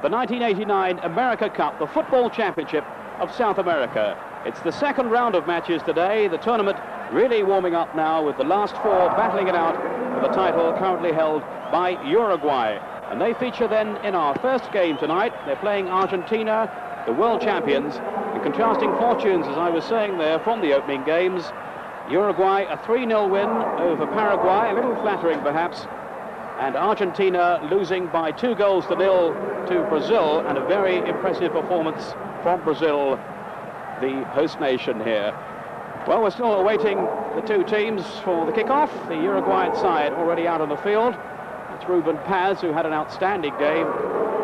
the 1989 America Cup, the football championship of South America. It's the second round of matches today. The tournament really warming up now with the last four battling it out for the title currently held by Uruguay. And they feature then in our first game tonight. They're playing Argentina, the world champions, and contrasting fortunes, as I was saying there, from the opening games. Uruguay, a 3-0 win over Paraguay, a little flattering perhaps, and Argentina losing by 2-0 to Brazil, and a very impressive performance from Brazil, the host nation here. Well, we're still awaiting the two teams for the kickoff. The Uruguayan side already out on the field. It's Ruben Paz, who had an outstanding game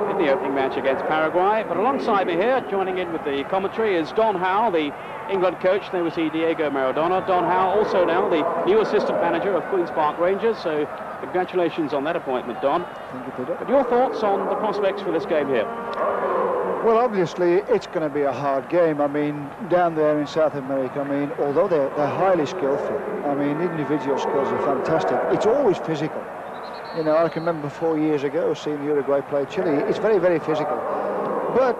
in the opening match against Paraguay. But alongside me here, joining in with the commentary, is Don Howe, the England coach. There we see Diego Maradona. Don Howe, also now the new assistant manager of Queen's Park Rangers. So congratulations on that appointment, Don. Thank you, Peter. But your thoughts on the prospects for this game here? Well, obviously, it's going to be a hard game. I mean, down there in South America, I mean, although they're highly skillful, I mean, individual skills are fantastic. It's always physical. You know, I can remember 4 years ago seeing Uruguay play Chile. It's very, very physical. But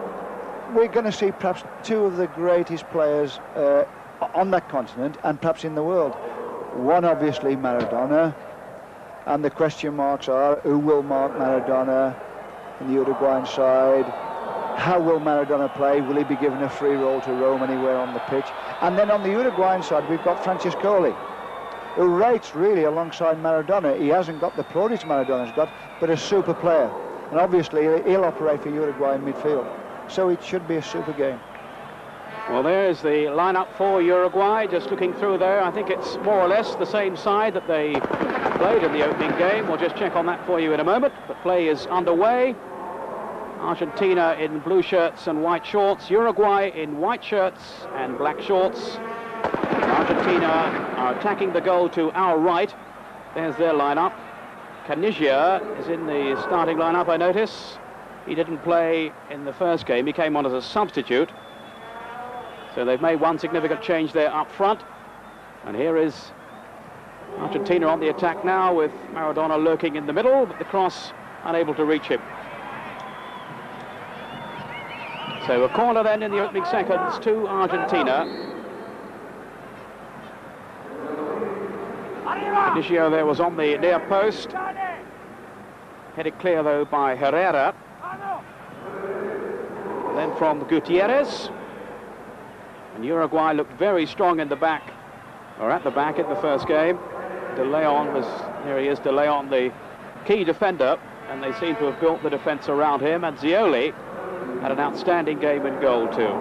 we're going to see perhaps two of the greatest players on that continent and perhaps in the world. One, obviously, Maradona. And the question marks are, who will mark Maradona in the Uruguayan side? How will Maradona play? Will he be given a free role to roam anywhere on the pitch? And then on the Uruguayan side, we've got Francescoli, who rates really alongside Maradona. He hasn't got the plaudits Maradona's got, but a super player. And obviously, he'll operate for Uruguay in midfield. So it should be a super game. Well, there's the lineup for Uruguay. Just looking through there, I think it's more or less the same side that they played in the opening game. We'll just check on that for you in a moment. But play is underway. Argentina in blue shirts and white shorts, Uruguay in white shirts and black shorts. Argentina are attacking the goal to our right. There's their lineup. Caniggia is in the starting lineup, I notice. He didn't play in the first game, he came on as a substitute. So they've made one significant change there up front. And here is Argentina on the attack now, with Maradona lurking in the middle, but the cross unable to reach him. So a corner then in the opening seconds to Argentina. Caniggia there was on the near post. Headed clear though by Herrera. Then from Gutierrez. And Uruguay looked very strong in the back, or at the back in the first game. De Leon was, here he is, De Leon, the key defender, and they seem to have built the defence around him. And Zioli had an outstanding game in goal too.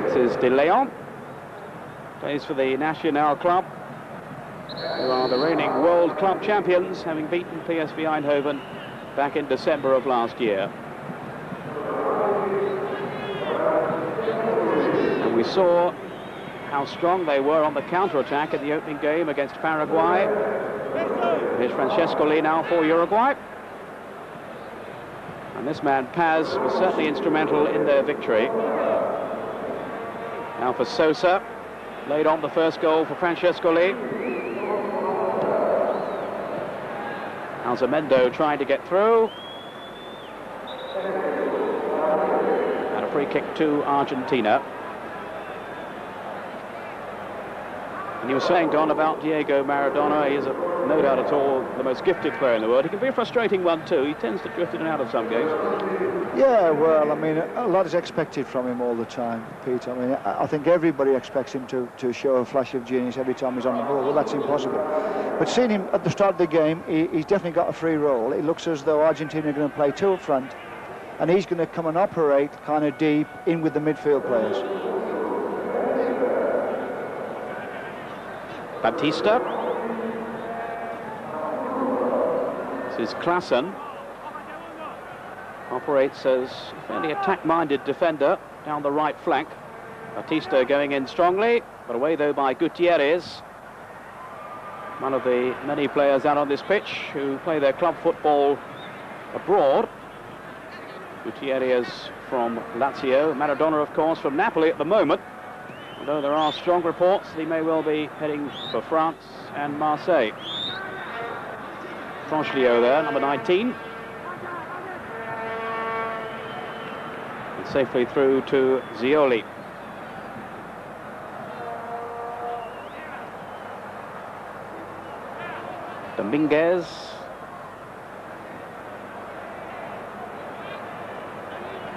This is De Leon, plays for the Nacional Club, who are the reigning world club champions, having beaten PSV Eindhoven back in December of last year. And we saw how strong they were on the counter-attack in the opening game against Paraguay. Here's Francescoli now for Uruguay. And this man, Paz, was certainly instrumental in their victory. Now for Sosa, laid on the first goal for Francescoli. Alzamendo trying to get through. And a free kick to Argentina. And you were saying, Don, about Diego Maradona. He is, no doubt at all, the most gifted player in the world. He can be a frustrating one too. He tends to drift in and out of some games. Yeah, well, I mean, a lot is expected from him all the time, Pete. I mean, I think everybody expects him to show a flash of genius every time he's on the ball. Well, that's impossible. But seeing him at the start of the game, he's definitely got a free role. It looks as though Argentina are going to play two up front, and he's going to come and operate kind of deep in with the midfield players. Batista. This is Clausen. Operates as a fairly attack-minded defender down the right flank. Batista going in strongly, but away though by Gutierrez. One of the many players out on this pitch who play their club football abroad. Gutierrez from Lazio. Maradona, of course, from Napoli at the moment. Although there are strong reports that he may well be heading for France and Marseille. Troglio there, number 19. And safely through to Zioli. Dominguez.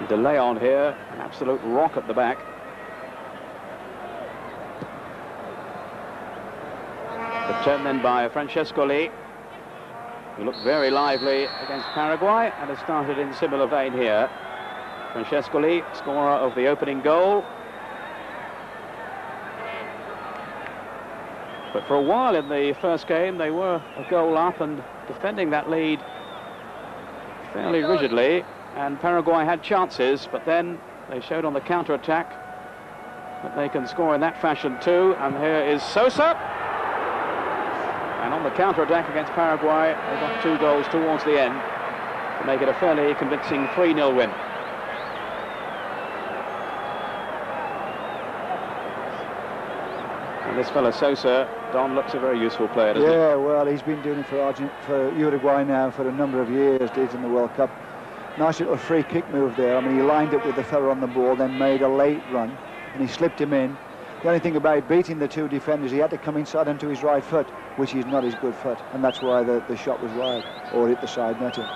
De León here, an absolute rock at the back. The turn then by Francescoli, who looked very lively against Paraguay and has started in similar vein here. Francescoli, scorer of the opening goal. But for a while in the first game, they were a goal up and defending that lead fairly rigidly. And Paraguay had chances, but then they showed on the counter-attack that they can score in that fashion too. And here is Sosa. And on the counter-attack against Paraguay, they got 2 goals towards the end to make it a fairly convincing 3-0 win. And this fellow Sosa, Don, looks a very useful player, doesn't he? Yeah, well, he's been doing it for Uruguay now for a number of years, did in the World Cup. Nice little free kick move there. I mean, he lined up with the fella on the ball, then made a late run, and he slipped him in. The only thing about beating the 2 defenders, he had to come inside onto his right foot, which is not his good foot, and that's why the shot was wide, or hit the side netting.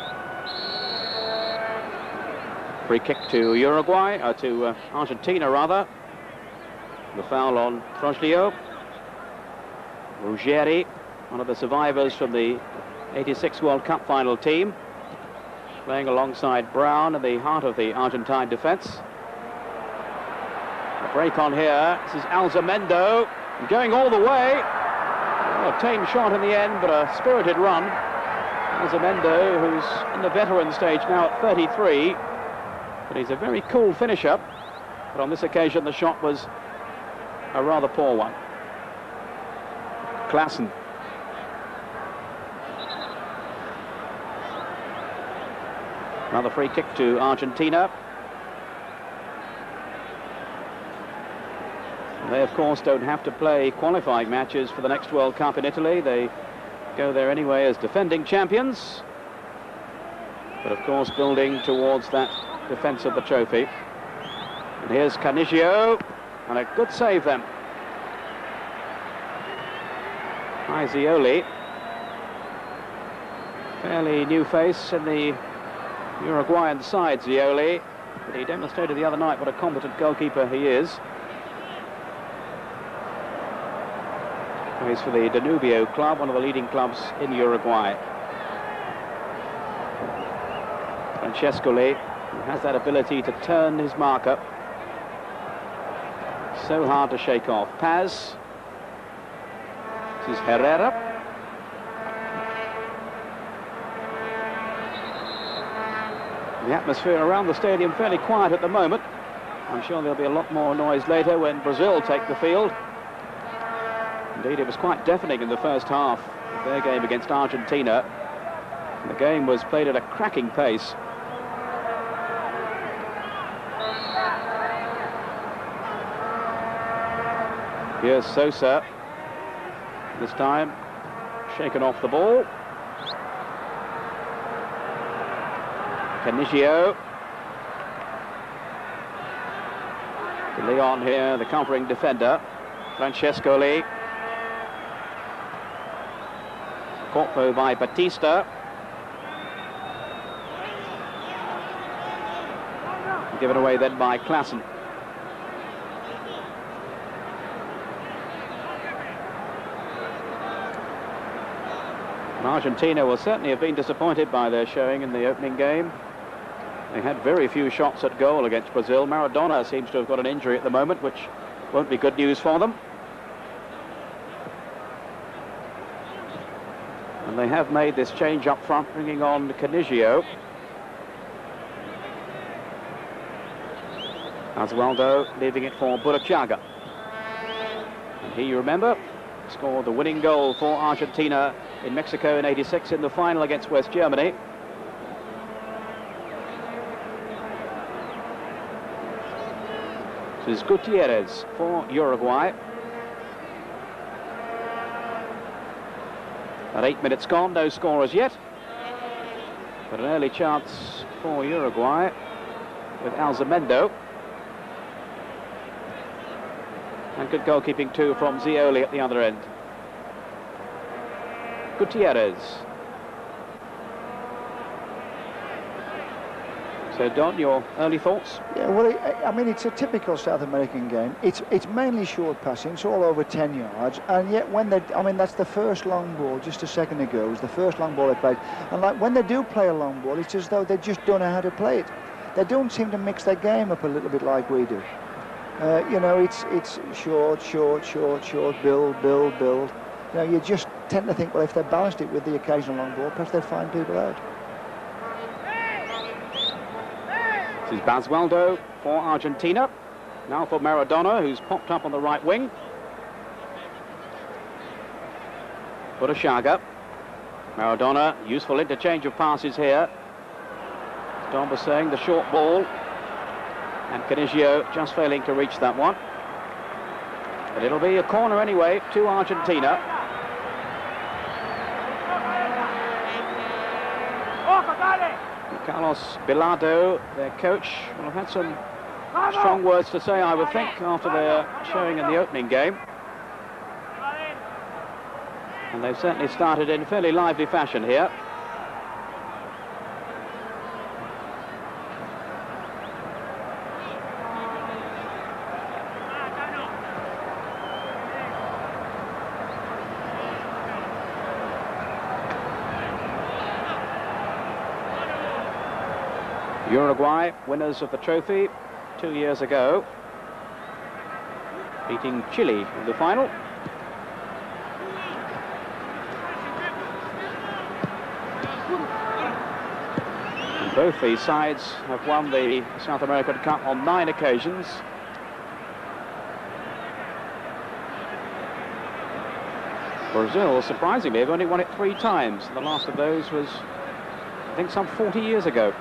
Free kick to Uruguay, to Argentina rather. The foul on Troglio. Ruggeri, one of the survivors from the '86 World Cup final team, playing alongside Brown in the heart of the Argentine defence. A break on here. This is Alzamendo going all the way. Well, a tame shot in the end, but a spirited run. Alzamendo, who's in the veteran stage now at 33, but he's a very cool finisher. But on this occasion, the shot was a rather poor one. Clausen. Another free kick to Argentina. They, of course, don't have to play qualifying matches for the next World Cup in Italy. They go there anyway as defending champions. But, of course, building towards that defence of the trophy. And here's Canigio. And a good save then. By Zioli. Fairly new face in the Uruguayan side, Zioli. But he demonstrated the other night what a competent goalkeeper he is. Plays for the Danubio club, one of the leading clubs in Uruguay. Francescoli has that ability to turn his marker. So hard to shake off. Paz. This is Herrera. The atmosphere around the stadium fairly quiet at the moment. I'm sure there'll be a lot more noise later when Brazil take the field. Indeed, it was quite deafening in the first half of their game against Argentina. The game was played at a cracking pace. Here's Sosa. This time, shaken off the ball. Canigio. De León here, the covering defender. Francescoli. Caught though by Batista. Given away then by Clausen. And Argentina will certainly have been disappointed by their showing in the opening game. They had very few shots at goal against Brazil. Maradona seems to have got an injury at the moment, which won't be good news for them. And they have made this change up front, bringing on Canigio. Basualdo leaving it for Burruchaga. And he, you remember, scored the winning goal for Argentina in Mexico in '86 in the final against West Germany. This is Gutierrez for Uruguay. At 8 minutes gone, no score as yet. But an early chance for Uruguay with Alzamendo. And good goalkeeping too from Zioli at the other end. Gutierrez. So Don, your early thoughts? Yeah, well, I mean, it's a typical South American game. It's mainly short passing. It's all over 10 yards, and yet when they, I mean, that's the first long ball. Just a second ago was the first long ball they played. And like when they do play a long ball, it's as though they just don't know how to play it. They don't seem to mix their game up a little bit like we do. You know, it's short, build. You know, you just tend to think, well, if they balanced it with the occasional long ball, perhaps they'd find people out. This is Basualdo for Argentina. Now for Maradona, who's popped up on the right wing. Burruchaga. Maradona, useful interchange of passes here. As Don was saying, the short ball. And Canigio just failing to reach that one. But it'll be a corner anyway to Argentina. TECCarlos Bilardo, their coach, will have had some strong words to say, I would think, after their showing in the opening game. And they've certainly started in fairly lively fashion here. Uruguay, winners of the trophy 2 years ago, beating Chile in the final. And both these sides have won the South American Cup on 9 occasions. Brazil, surprisingly, have only won it 3 times. The last of those was, I think, some 40 years ago.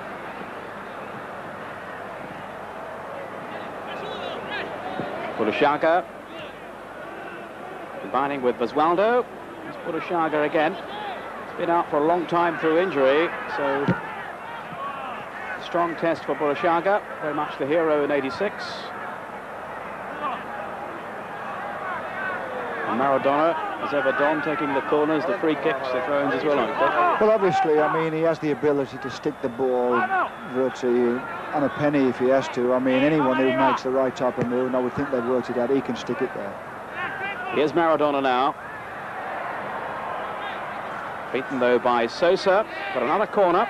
Burruchaga combining with Basualdo. It's Burruchaga again. He's been out for a long time through injury, so strong test for Burruchaga, very much the hero in '86. And Maradona, as ever, Don, taking the corners, the free kicks, the throw-ins as well, aren't they? Well, obviously, I mean, he has the ability to stick the ball virtually on a penny if he has to. I mean, anyone who makes the right type of move, and I would think they've worked it out, he can stick it there. Here's Maradona now. Beaten, though, by Sosa, but another corner.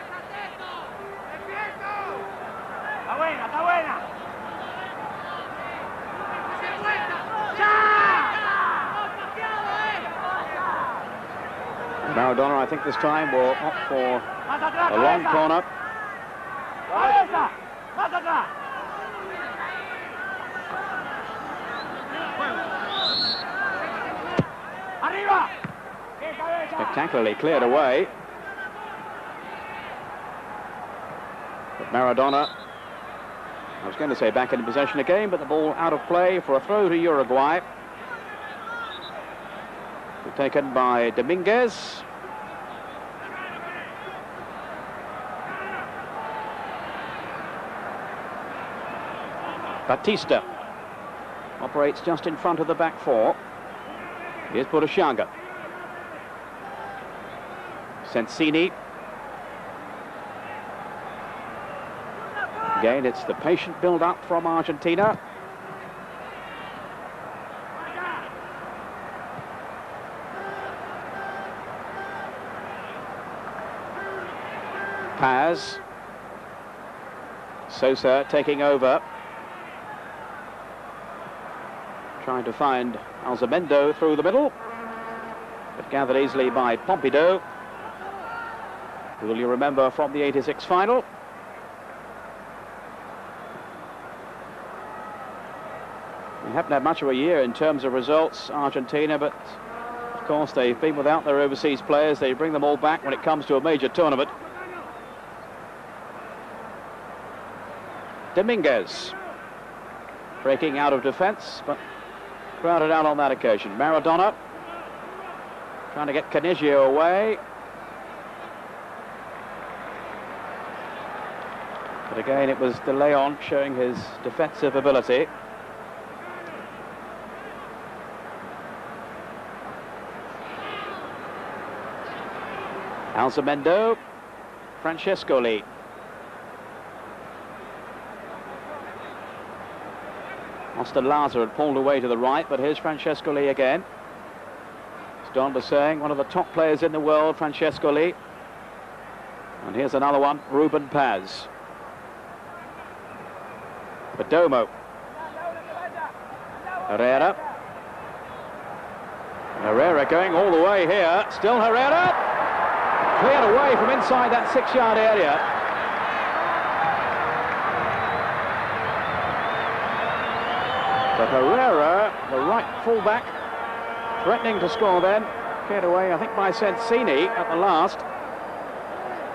Maradona, I think this time, will opt for a long corner. Spectacularly cleared away. But Maradona, I was going to say back in possession again, but the ball out of play for a throw to Uruguay. Taken by Dominguez. Batista operates just in front of the back four. Here's Burruchaga. Sensini. Again, it's the patient build-up from Argentina. Paz. Sosa taking over. Trying to find Alzamendo through the middle, but gathered easily by Pompido, who will you remember from the '86 final. They haven't had much of a year in terms of results, Argentina, but of course they've been without their overseas players. They bring them all back when it comes to a major tournament. Dominguez. breaking out of defence, but crowded out on that occasion. Maradona trying to get Canigio away. But again, it was De Leon showing his defensive ability. Alzamendo, Francescoli. Osterlazer had pulled away to the right, but here's Francescoli again. As Don was saying, one of the top players in the world, Francescoli. And here's another one, Ruben Paz. Perdomo. Herrera. Herrera going all the way here. Still Herrera. Cleared away from inside that 6-yard area. But Herrera, the right fullback, threatening to score then. Cleared away, I think, by Sensini at the last.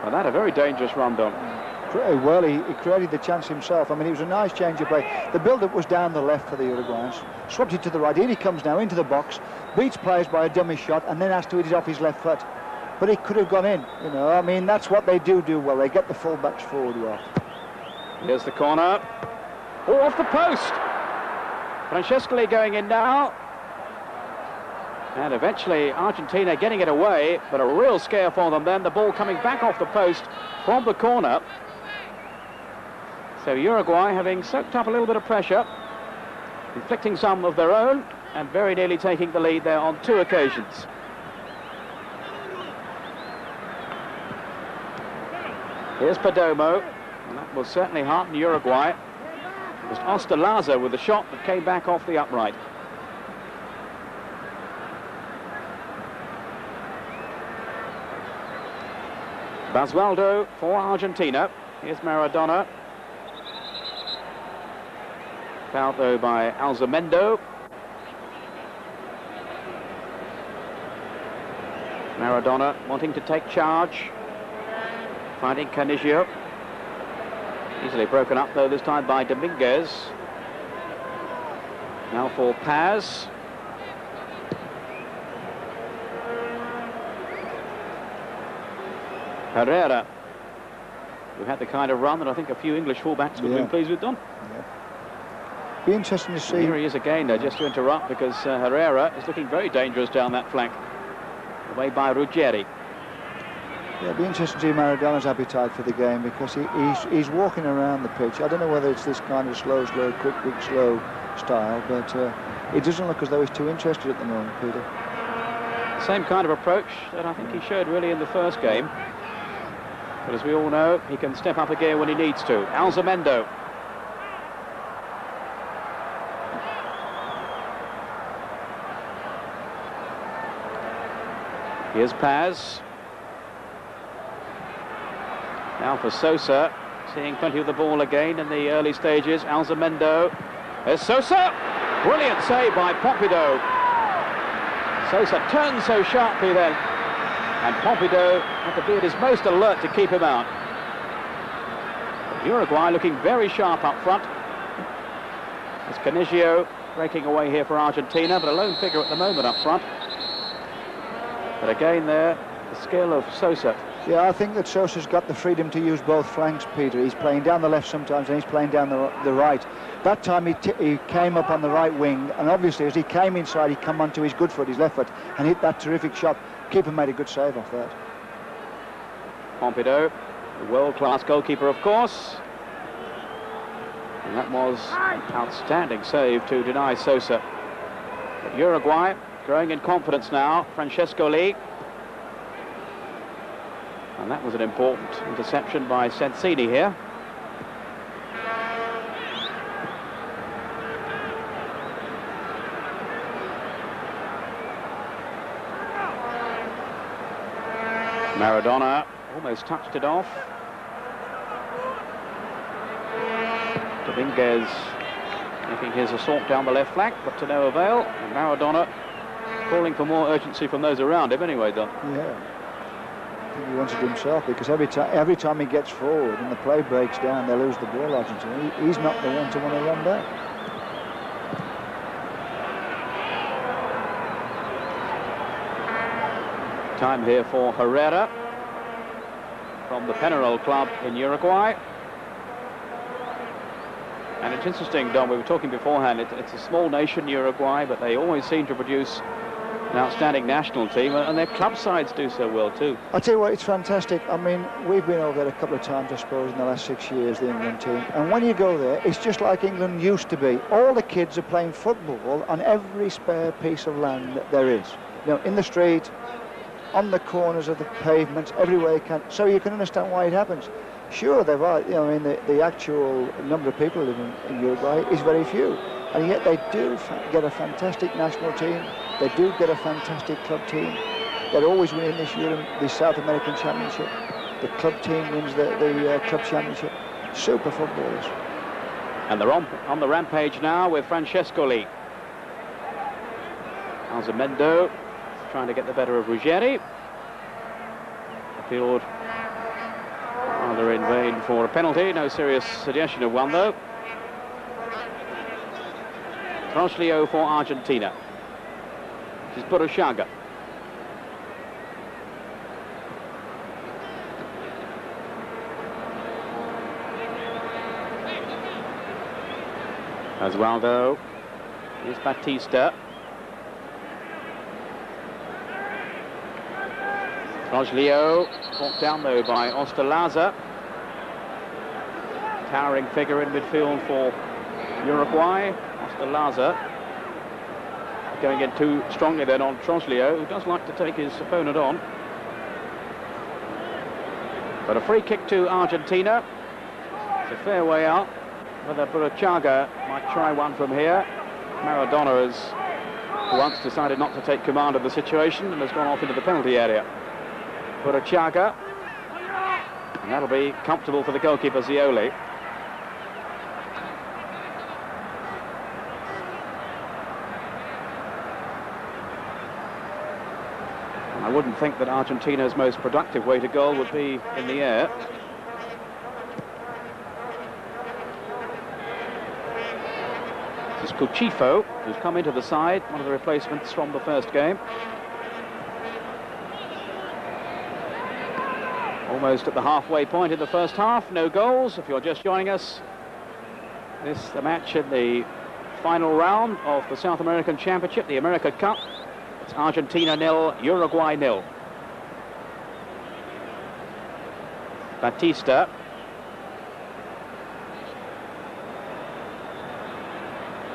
But that a very dangerous run, Don. Well, he created the chance himself. I mean, it was a nice change of play. The build-up was down the left for the Uruguayans. Swapped it to the right. Here he comes now into the box, beats players by a dummy shot, and then has to hit it off his left foot. But it could have gone in, you know. I mean, that's what they do well. They get the full-backs forward well. Here's the corner. Oh, off the post. Francescoli going in now. And eventually Argentina getting it away, but a real scare for them then. The ball coming back off the post from the corner. So Uruguay having soaked up a little bit of pressure, inflicting some of their own, and very nearly taking the lead there on 2 occasions. Here's Perdomo, and that will certainly hearten Uruguay. It was Osterlazer with the shot that came back off the upright. Basualdo for Argentina. Here's Maradona. Fouled though by Alzamendo. Maradona wanting to take charge. Finding Canigio. Easily broken up though this time by Dominguez. Now for Paz. Herrera, who had the kind of run that I think a few English fullbacks would have been pleased with, Don. Yeah. Be interesting to see. Here he is again, just to interrupt, because Herrera is looking very dangerous down that flank. Away by Ruggeri. Yeah, it'd be interesting to see Maradona's appetite for the game, because he's walking around the pitch. I don't know whether it's this kind of slow, quick, slow style, but it doesn't look as though he's too interested at the moment, Peter. Same kind of approach that I think he showed really in the first game. But as we all know, he can step up a gear when he needs to. Alzamendo. Here's Paz. Now for Sosa, seeing plenty of the ball again in the early stages. Alzamendo. There's Sosa. Brilliant save by Pompido. Sosa turns so sharply then, and Pompido had to be at his most alert to keep him out. Uruguay looking very sharp up front. It's Canigio breaking away here for Argentina, but a lone figure at the moment up front. But again there, the skill of Sosa. Yeah, I think that Sosa's got the freedom to use both flanks, Peter. He's playing down the left sometimes and he's playing down the right. That time he came up on the right wing, and obviously as he came inside, he came onto his good foot, his left foot, and hit that terrific shot. Keeper made a good save off that. Pompido, the world-class goalkeeper, of course. And that was an outstanding save to deny Sosa. But Uruguay growing in confidence now. Francescoli. And that was an important interception by Sensini here. Maradona almost touched it off. Dominguez making his assault down the left flank, but to no avail. And Maradona calling for more urgency from those around him anyway, Don. Yeah. I think he wants it himself, because every time he gets forward and the play breaks down, they lose the ball, Argentina. He's not the one to want to run back. time here for Herrera from the Penarol club in Uruguay. And it's interesting, Don, we were talking beforehand, it's a small nation, Uruguay, but they always seem to produce an outstanding national team, and their club sides do so well too. I'll tell you what, it's fantastic. I mean, we've been over there a couple of times, I suppose, in the last 6 years, the England team. And when you go there, it's just like England used to be. All the kids are playing football on every spare piece of land that there is. You know, in the street, on the corners of the pavements, everywhere you can. So you can understand why it happens. Sure, they've, you know, I mean, the actual number of people living in Uruguay is very few. And yet they do get a fantastic national team. They do get a fantastic club team. They're always winning this South American Championship. The club team wins the club championship. Super footballers. And they're on the rampage now with Francescoli. Alzamendo trying to get the better of Ruggeri. The field rather in vain for a penalty. No serious suggestion of one, though. Troglio for Argentina. This is VOLJosé. Basualdo. Here's Batista. Troglio, caught down though by Ostalaza. Towering figure in midfield for Uruguay. Ostalaza going in too strongly then on Troglio, who does like to take his opponent on. But a free kick to Argentina. It's a fair way out. Whether VOLJosé might try one from here. Maradona has once decided not to take command of the situation and has gone off into the penalty area. VOLJosé, and that'll be comfortable for the goalkeeper Zioli. I wouldn't think that Argentina's most productive way to goal would be in the air. This is COUCUiffo, who's come into the side, one of the replacements from the first game. Almost at the halfway point in the first half, no goals. If you're just joining us, this is the match in the final round of the South American Championship, the America Cup. It's Argentina 0, Uruguay 0. Batista.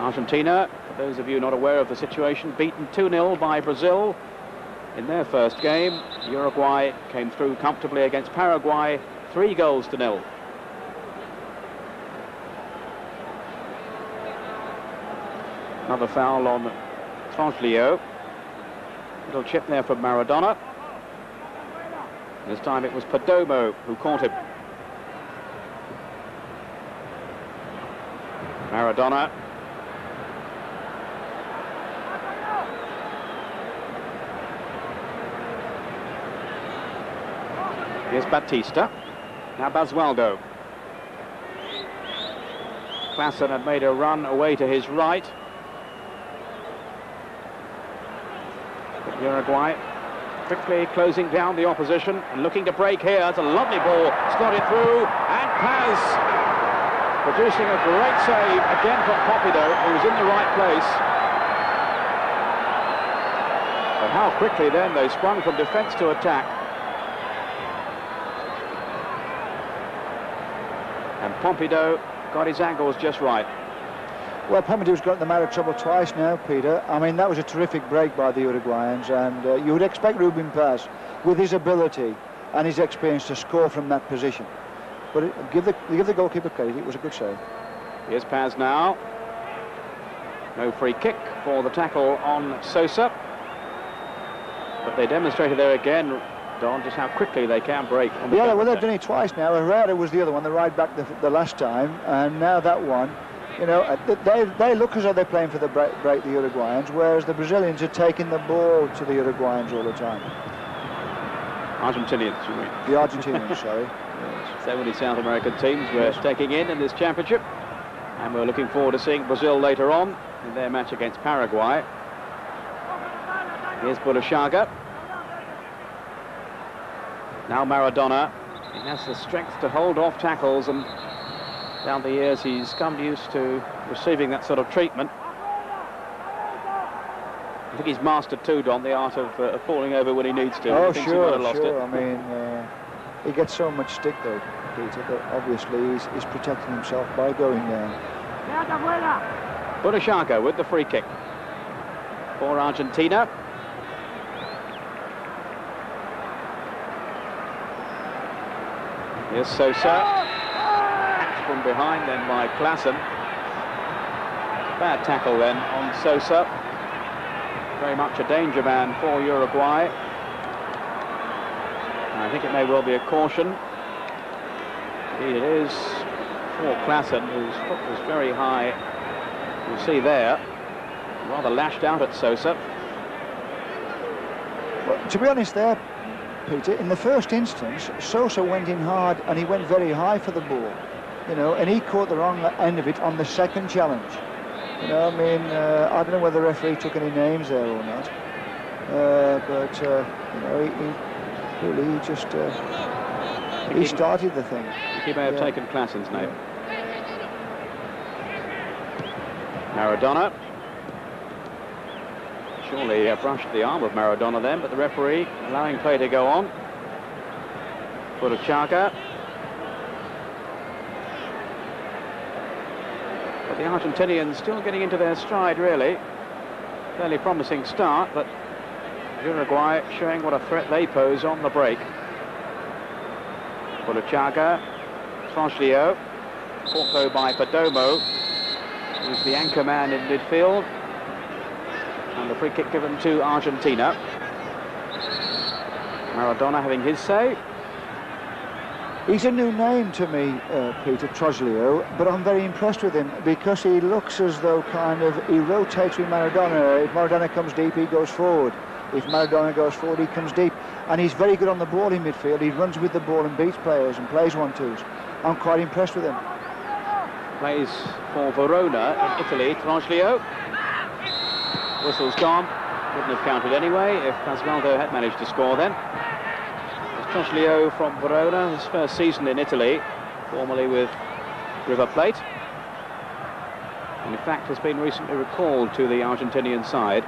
Argentina, for those of you not aware of the situation, beaten 2-0 by Brazil in their first game. Uruguay came through comfortably against Paraguay, 3-0. Another foul on Troglio. Little chip there from Maradona. This time it was Perdomo who caught him. Maradona. Here's Batista. Now Basualdo. Clausen had made a run away to his right. Uruguay quickly closing down the opposition and looking to break here. It's a lovely ball, slotted through, and Paz producing a great save again from Público, who was in the right place. But how quickly then they sprung from defence to attack. And Público got his angles just right. Well, Público's got them out of trouble twice now, Peter. I mean, that was a terrific break by the Uruguayans, and you would expect Ruben Paz, with his ability and his experience, to score from that position. But give the goalkeeper credit, it was a good save. Here's Paz now. No free kick for the tackle on Sosa. But they demonstrated there again, Don, just how quickly they can break. Yeah, well, they've done it twice now. Herrera was the other one, the right back the last time, and now that one. You know, they look as though they're playing for the break the Uruguayans, whereas the Brazilians are taking the ball to the Uruguayans all the time. Argentinians, you mean? The Argentinians, sorry. Yes. So many South American teams we're taking in this championship, and we're looking forward to seeing Brazil later on in their match against Paraguay. Here's VOLJosé. Now Maradona. He has the strength to hold off tackles, and down the years he's come used to receiving that sort of treatment. I think he's mastered too, Don, the art of falling over when he needs to. Oh, he sure, he lost sure. it. I mean, he gets so much stick though, Peter, that obviously he's protecting himself by going down. VOLJosé with the free kick for Argentina. Here's Sosa. Catch from behind then by Clausen. Bad tackle then on Sosa. Very much a danger man for Uruguay. I think it may well be a caution. Indeed it is for Clausen, whose foot was very high. You see there, rather lashed out at Sosa. Well, to be honest there, Peter, in the first instance, Sosa went in hard and he went very high for the ball, you know, and he caught the wrong end of it on the second challenge. You know, I mean, I don't know whether the referee took any names there or not, but you know, he just he started the thing. He may have taken Clausen's name. Maradona. Surely brushed the arm of Maradona then, but the referee allowing play to go on. VOLJosé. But the Argentinians still getting into their stride, really. Fairly promising start, but Uruguay showing what a threat they pose on the break. VOLJosé, Troglio, caught though by Perdomo, who's the anchor man in midfield. And the free kick given to Argentina. Maradona having his say. He's a new name to me, Peter, Troglio, but I'm very impressed with him because he looks as though he rotates with Maradona. If Maradona comes deep, he goes forward. If Maradona goes forward, he comes deep. And he's very good on the ball in midfield. He runs with the ball and beats players and plays 1-2s. I'm quite impressed with him. Plays for Verona in Italy, Troglio. Whistle's gone. Wouldn't have counted anyway if Basualdo had managed to score then. Troglio from Verona, his first season in Italy, formerly with River Plate. And in fact has been recently recalled to the Argentinian side.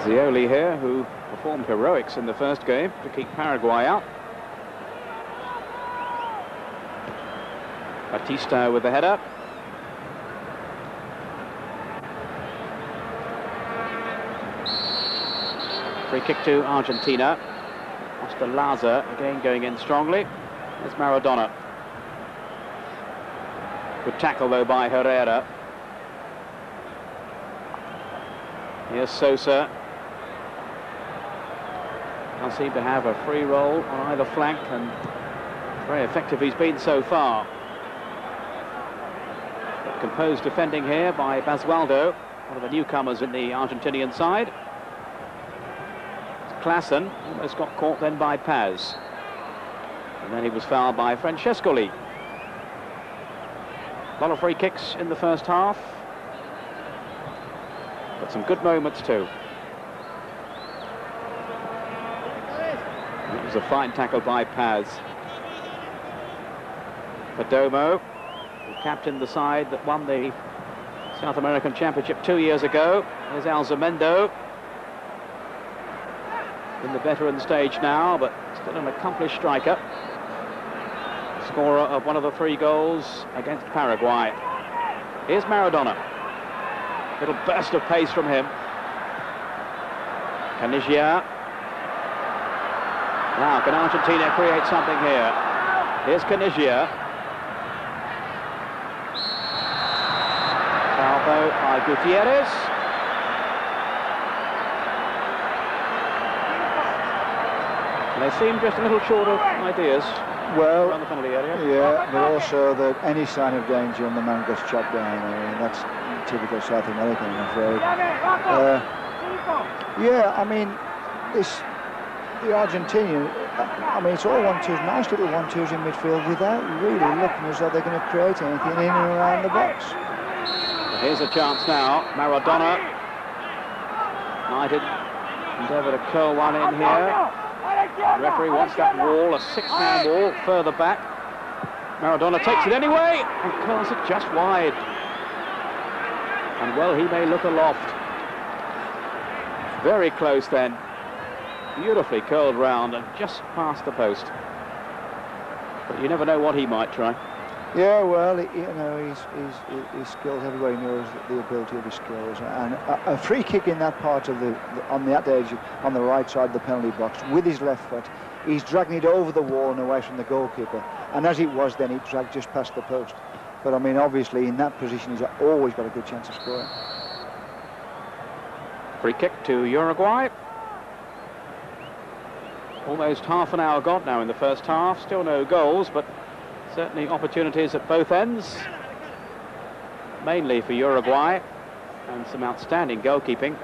Zioli here, who performed heroics in the first game to keep Paraguay out. Batista with the header. Free kick to Argentina. Laza again going in strongly. There's Maradona. Good tackle though by Herrera. Here's Sosa. Can't seem to have a free roll on either flank, and very effective he's been so far. But composed defending here by Basualdo, one of the newcomers in the Argentinian side. Clausen almost got caught then by Paz. And then he was fouled by Francescoli. A lot of free kicks in the first half, but some good moments too. It was a fine tackle by Paz. Perdomo, who captained the side that won the South American Championship 2 years ago. There's Alzamendo. In the veteran stage now, but still an accomplished striker. Scorer of one of the 3 goals against Paraguay. Here's Maradona. Little burst of pace from him. Canigia. Now, can Argentina create something here? Here's Canigia. Foul by Gutierrez. They seem just a little short of ideas. Well, around the penalty area. Yeah, but also that any sign of danger and the man gets chopped down. I mean, that's typical South American, I'm afraid. Yeah, I mean, the Argentinian, I mean, it's all 1-2s, nice little 1-2s in midfield without really looking as though they're going to create anything in and around the box. Here's a chance now. Maradona. United endeavour to curl one in here. The referee wants that wall, a 6-man wall further back. Maradona takes it anyway and curls it just wide. And well, he may look aloft. Very close then. Beautifully curled round and just past the post. But you never know what he might try. Yeah, well, you know, he's skilled. Everybody knows the ability of his skills. And a free kick in that part of on that edge, on the right side of the penalty box, with his left foot, he's dragging it over the wall and away from the goalkeeper. And as it was, then he dragged just past the post. But I mean, obviously, in that position, he's always got a good chance of scoring. Free kick to Uruguay. Almost half an hour gone now in the first half. Still no goals, but certainly opportunities at both ends. Mainly for Uruguay, and some outstanding goalkeeping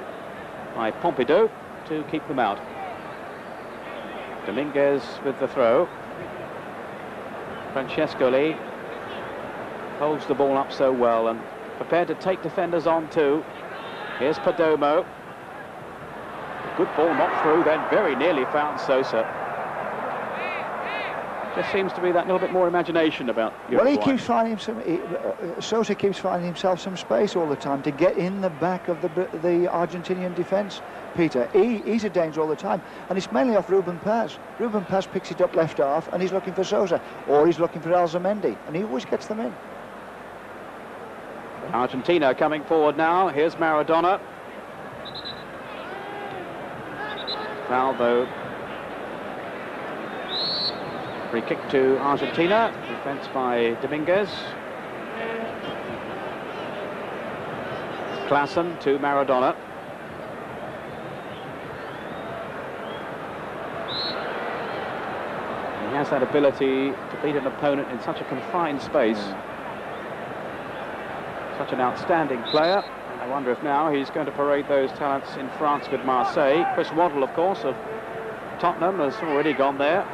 by Pompido to keep them out. Dominguez with the throw. Francescoli holds the ball up so well and prepared to take defenders on too. Here's Perdomo. Good ball knocked through then, very nearly found Sosa. Just seems to be that little bit more imagination about Uruguay. Well, he keeps finding Sosa keeps finding himself some space all the time to get in the back of the Argentinian defence, Peter. He's a danger all the time, and it's mainly off Ruben Paz. Ruben Paz picks it up left half, and he's looking for Sosa, or he's looking for Alzamendi, and he always gets them in. Argentina coming forward now. Here's Maradona. Foul though. Free kick to Argentina. Defence by Dominguez. Clausen to Maradona. He has that ability to beat an opponent in such a confined space. Such an outstanding player. I wonder if now he's going to parade those talents in France with Marseille. Chris Waddle, of course, of Tottenham, has already gone there.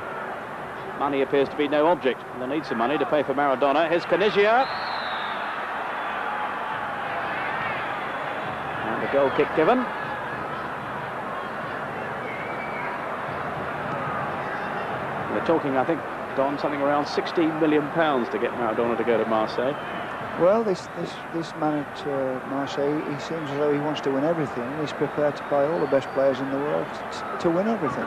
Money appears to be no object. They'll need some money to pay for Maradona. Here's Caniggia. And the goal kick given. They're talking, I think, Don, something around £16 million to get Maradona to go to Marseille. Well, this man at Marseille, he seems as though he wants to win everything. He's prepared to buy all the best players in the world to win everything.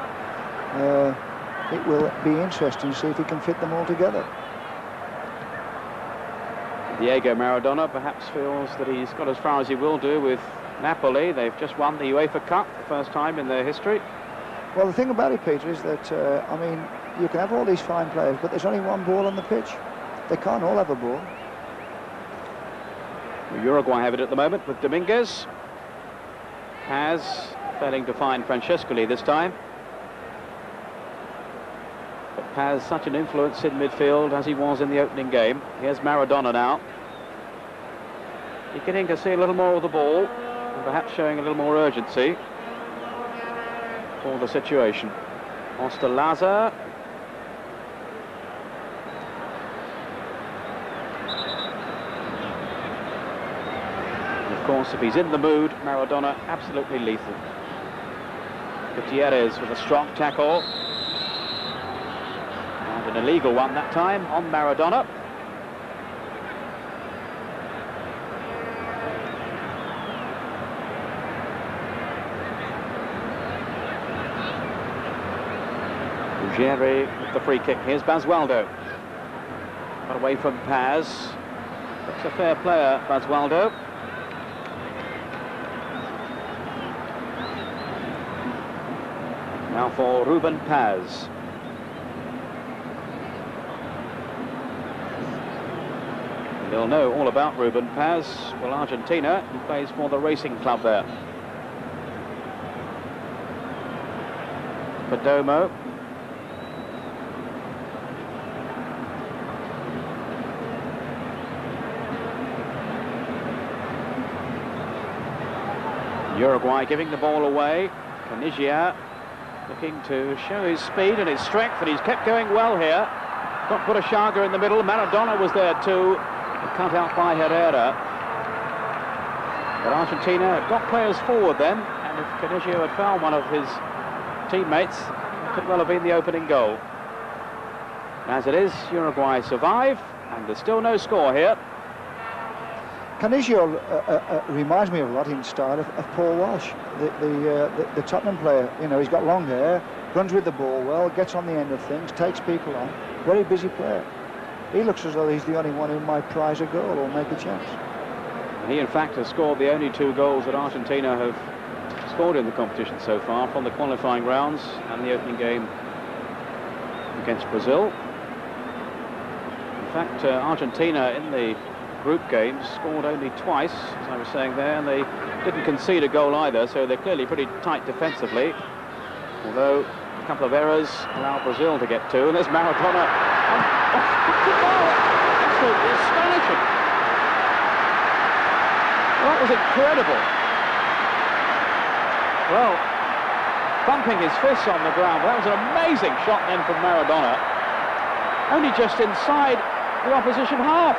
It will be interesting to see if he can fit them all together. Diego Maradona perhaps feels that he's got as far as he will do with Napoli. They've just won the UEFA Cup, the first time in their history. Well, the thing about it, Peter, is that, I mean, you can have all these fine players, but there's only one ball on the pitch. They can't all have a ball. Uruguay have it at the moment with Dominguez. Paz failing to find Francescoli this time. But Paz such an influence in midfield as he was in the opening game. Here's Maradona now. Beginning to see a little more of the ball and perhaps showing a little more urgency for the situation. Osterlaza. Of course, if he's in the mood, Maradona absolutely lethal. Gutierrez with a strong tackle. And an illegal one that time on Maradona. Ruggeri with the free kick. Here's Basualdo. Got away from Paz. Looks a fair player, Basualdo. Now for Ruben Paz. You'll know all about Ruben Paz. Well, Argentina, he plays for the racing club there. Perdomo. Uruguay giving the ball away. Caniggia. looking to show his speed and his strength, and he's kept going well here. Got VOLJosé in the middle. Maradona was there too, cut out by Herrera. But Argentina got players forward then, and if Canigio had found one of his teammates, it could well have been the opening goal. As it is, Uruguay survive, and there's still no score here. Canigio reminds me a lot in style of Paul Walsh, the Tottenham player. You know, he's got long hair, runs with the ball well, gets on the end of things, takes people on. Very busy player. He looks as though he's the only one who might prize a goal or make a chance. He, in fact, has scored the only 2 goals that Argentina have scored in the competition so far, from the qualifying rounds and the opening game against Brazil. In fact, Argentina in the group games scored only twice, as I was saying there, and they didn't concede a goal either, so they're clearly pretty tight defensively. Although a couple of errors allow Brazil to get 2, and there's Maradona. Absolutely astonishing. That was incredible. Well, bumping his fists on the ground, but that was an amazing shot then from Maradona. Only just inside the opposition half.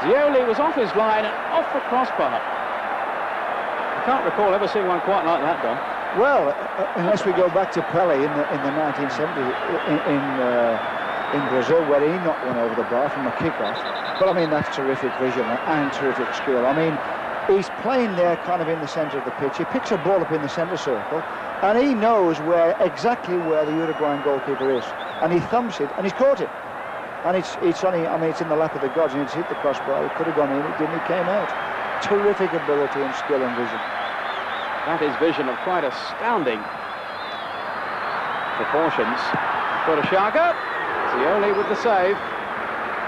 Zioli was off his line and off the crossbar. I can't recall ever seeing one quite like that done. Well, unless we go back to Pelé in the 1970s in Brazil, where he knocked one over the bar from a kick-off. But I mean, that's terrific vision and terrific skill. I mean, he's playing there kind of in the centre of the pitch. He picks a ball up in the centre circle, and he knows exactly where the Uruguayan goalkeeper is, and he thumps it, and he's caught it. And it's only, I mean, it's in the lap of the gods, and it's hit the crossbar. It could have gone in, it didn't, it came out. Terrific ability and skill and vision. That is vision of quite astounding proportions. VOLJosé, Zioli with the save.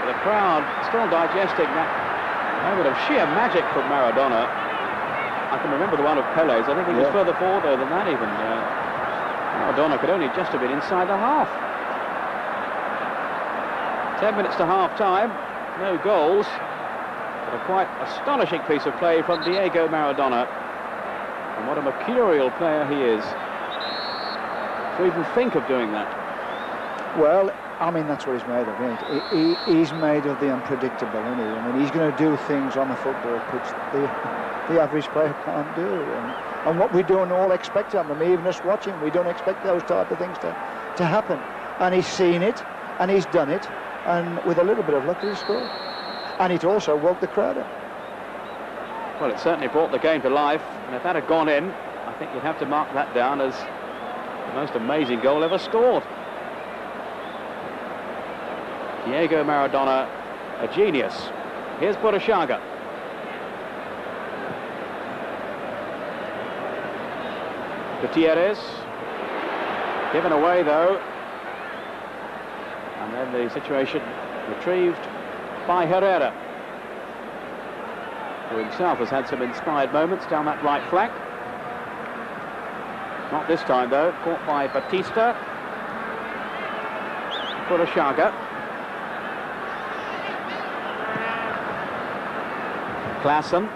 The crowd still digesting that moment of sheer magic from Maradona. I can remember the one of Pelé's. I think he was further forward though than that even. Maradona could only just have been inside the half. 10 minutes to half-time, no goals, but a quite astonishing piece of play from Diego Maradona. And what a mercurial player he is, to even think of doing that. Well, I mean, that's what he's made of, isn't it? He's made of the unpredictable, isn't he? I mean, he's going to do things on the football pitch the average player can't do. And what we don't all expect of him, even us watching, we don't expect those type of things to happen. And he's seen it, and he's done it, and with a little bit of luck, he's scored. And it also woke the crowd up. Well, it certainly brought the game to life, and if that had gone in, I think you'd have to mark that down as the most amazing goal ever scored. Diego Maradona, a genius. Here's VOLJosé. Gutierrez, given away though, and then the situation retrieved by Herrera, who himself has had some inspired moments down that right flank. Not this time though, caught by Batista. VOLJosé. Clausen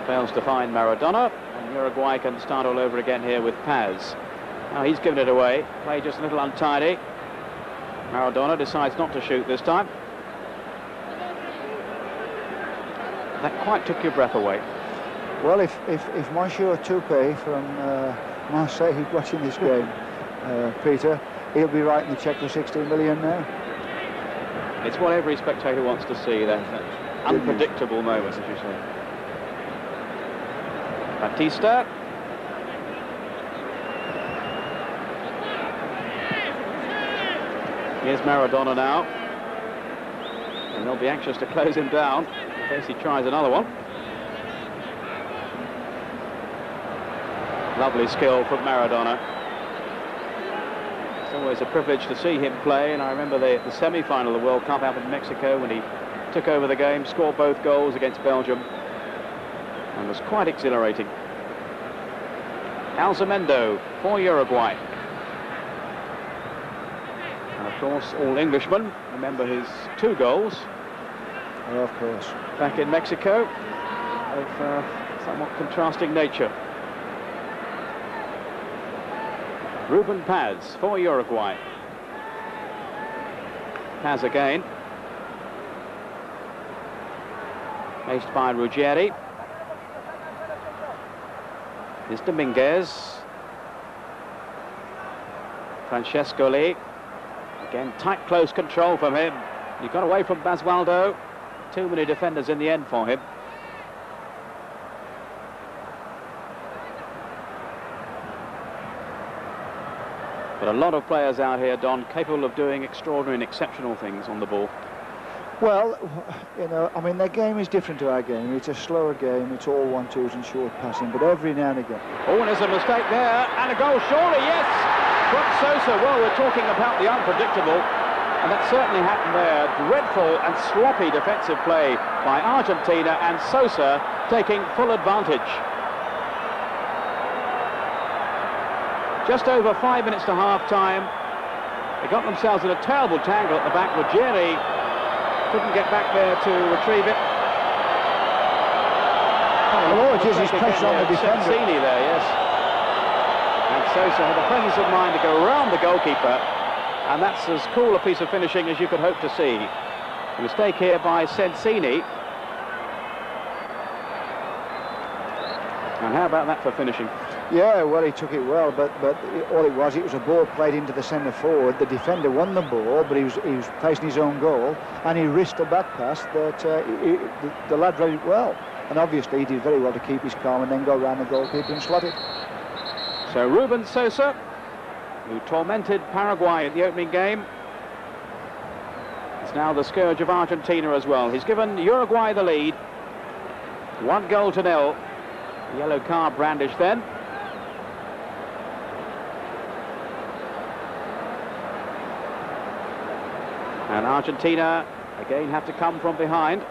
fails to find Maradona, and Uruguay can start all over again here with Paz. Now he's given it away, play just a little untidy. Maradona decides not to shoot this time. That quite took your breath away. Well, if Monsieur Toupé from Marseille is watching this game, Peter, he'll be writing the cheque for 16 million now. It's what every spectator wants to see, that unpredictable moment, as you say. Batista. Here's Maradona now. And they'll be anxious to close him down in case he tries another one. Lovely skill from Maradona. It's always a privilege to see him play, and I remember the semi-final of the World Cup out in Mexico when he took over the game, scored both goals against Belgium, and was quite exhilarating. Alzamendo for Uruguay. And of course, all Englishmen remember his 2 goals. Oh, of course. Back in Mexico, of somewhat contrasting nature. MEIRuben Paz for Uruguay. Paz again. Faced by Ruggeri. Here's Dominguez. Francesco Lee. Again, tight, close control from him. He got away from Basualdo. Too many defenders in the end for him. But a lot of players out here, Don, capable of doing extraordinary and exceptional things on the ball. Well, you know, I mean, their game is different to our game. It's a slower game. It's all 1-2s and short passing, but every now and again. Oh, and there's a mistake there, and a goal surely, yes, from Sosa. Well, we're talking about the unpredictable, and that certainly happened there. Dreadful and sloppy defensive play by Argentina, and Sosa taking full advantage. Just over 5 minutes to half-time. They got themselves in a terrible tangle at the back. Ruggeri couldn't get back there to retrieve it. Oh, it is his pressure on the defender. TECCini there, yes. And Sosa had the presence of mind to go around the goalkeeper, and that's as cool a piece of finishing as you could hope to see. A mistake here by TECCini. And how about that for finishing? Yeah, well, he took it well, but all it was a ball played into the centre forward. The defender won the ball, but he was facing his own goal, and he risked a back pass that the lad read it well. And obviously he did very well to keep his calm and then go around the goalkeeper and slot it. So Ruben Sosa, who tormented Paraguay in the opening game, is now the scourge of Argentina as well. He's given Uruguay the lead, 1-0. Yellow card brandished then. And Argentina again have to come from behind,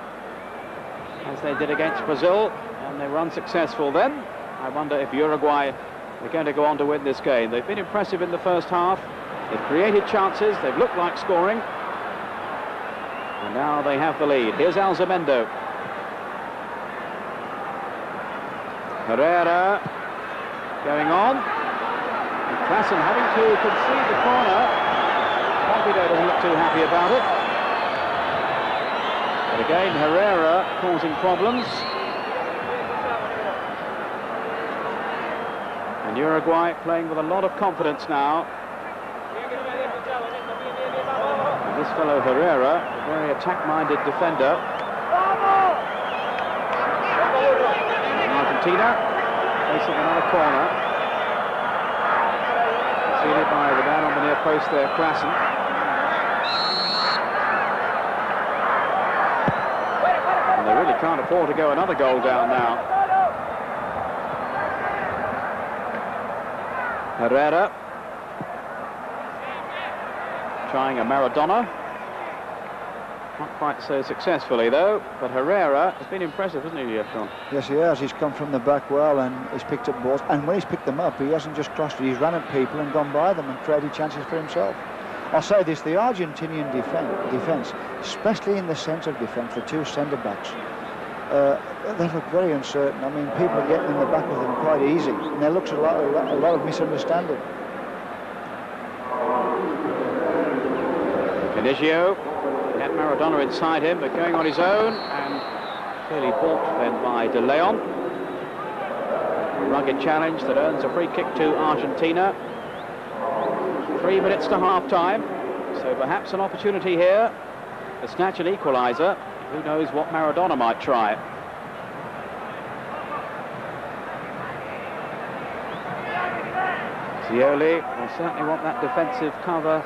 as they did against Brazil, and they were unsuccessful then. I wonder if Uruguay are going to go on to win this game. They've been impressive in the first half. They've created chances. They've looked like scoring. And now they have the lead. Here's Alzamendo. Herrera going on. And Clausen having to concede the corner. Público doesn't look too happy about it. But again, Herrera causing problems. And Uruguay playing with a lot of confidence now. And this fellow Herrera, a very attack-minded defender. And Argentina facing another corner. Conceded by the man on the near post there, Clausen. They really can't afford to go another goal down now. Herrera trying a Maradona. Not quite so successfully though, but Herrera has been impressive, hasn't he, John? Yes, he has. He's come from the back well and he's picked up balls. And when he's picked them up, he hasn't just crossed it. He's run at people and gone by them and created chances for himself. I'll say this, the Argentinian defence, especially in the centre of defence, the two centre-backs, they look very uncertain. I mean, people are getting in the back of them quite easy, and there looks a lot of misunderstanding. Canigio had Maradona inside him, but going on his own, and clearly balked then by De Leon. A rugged challenge that earns a free kick to Argentina. 3 minutes to half-time, so perhaps an opportunity here to snatch an equaliser. Who knows what Maradona might try. Scioli will certainly want that defensive cover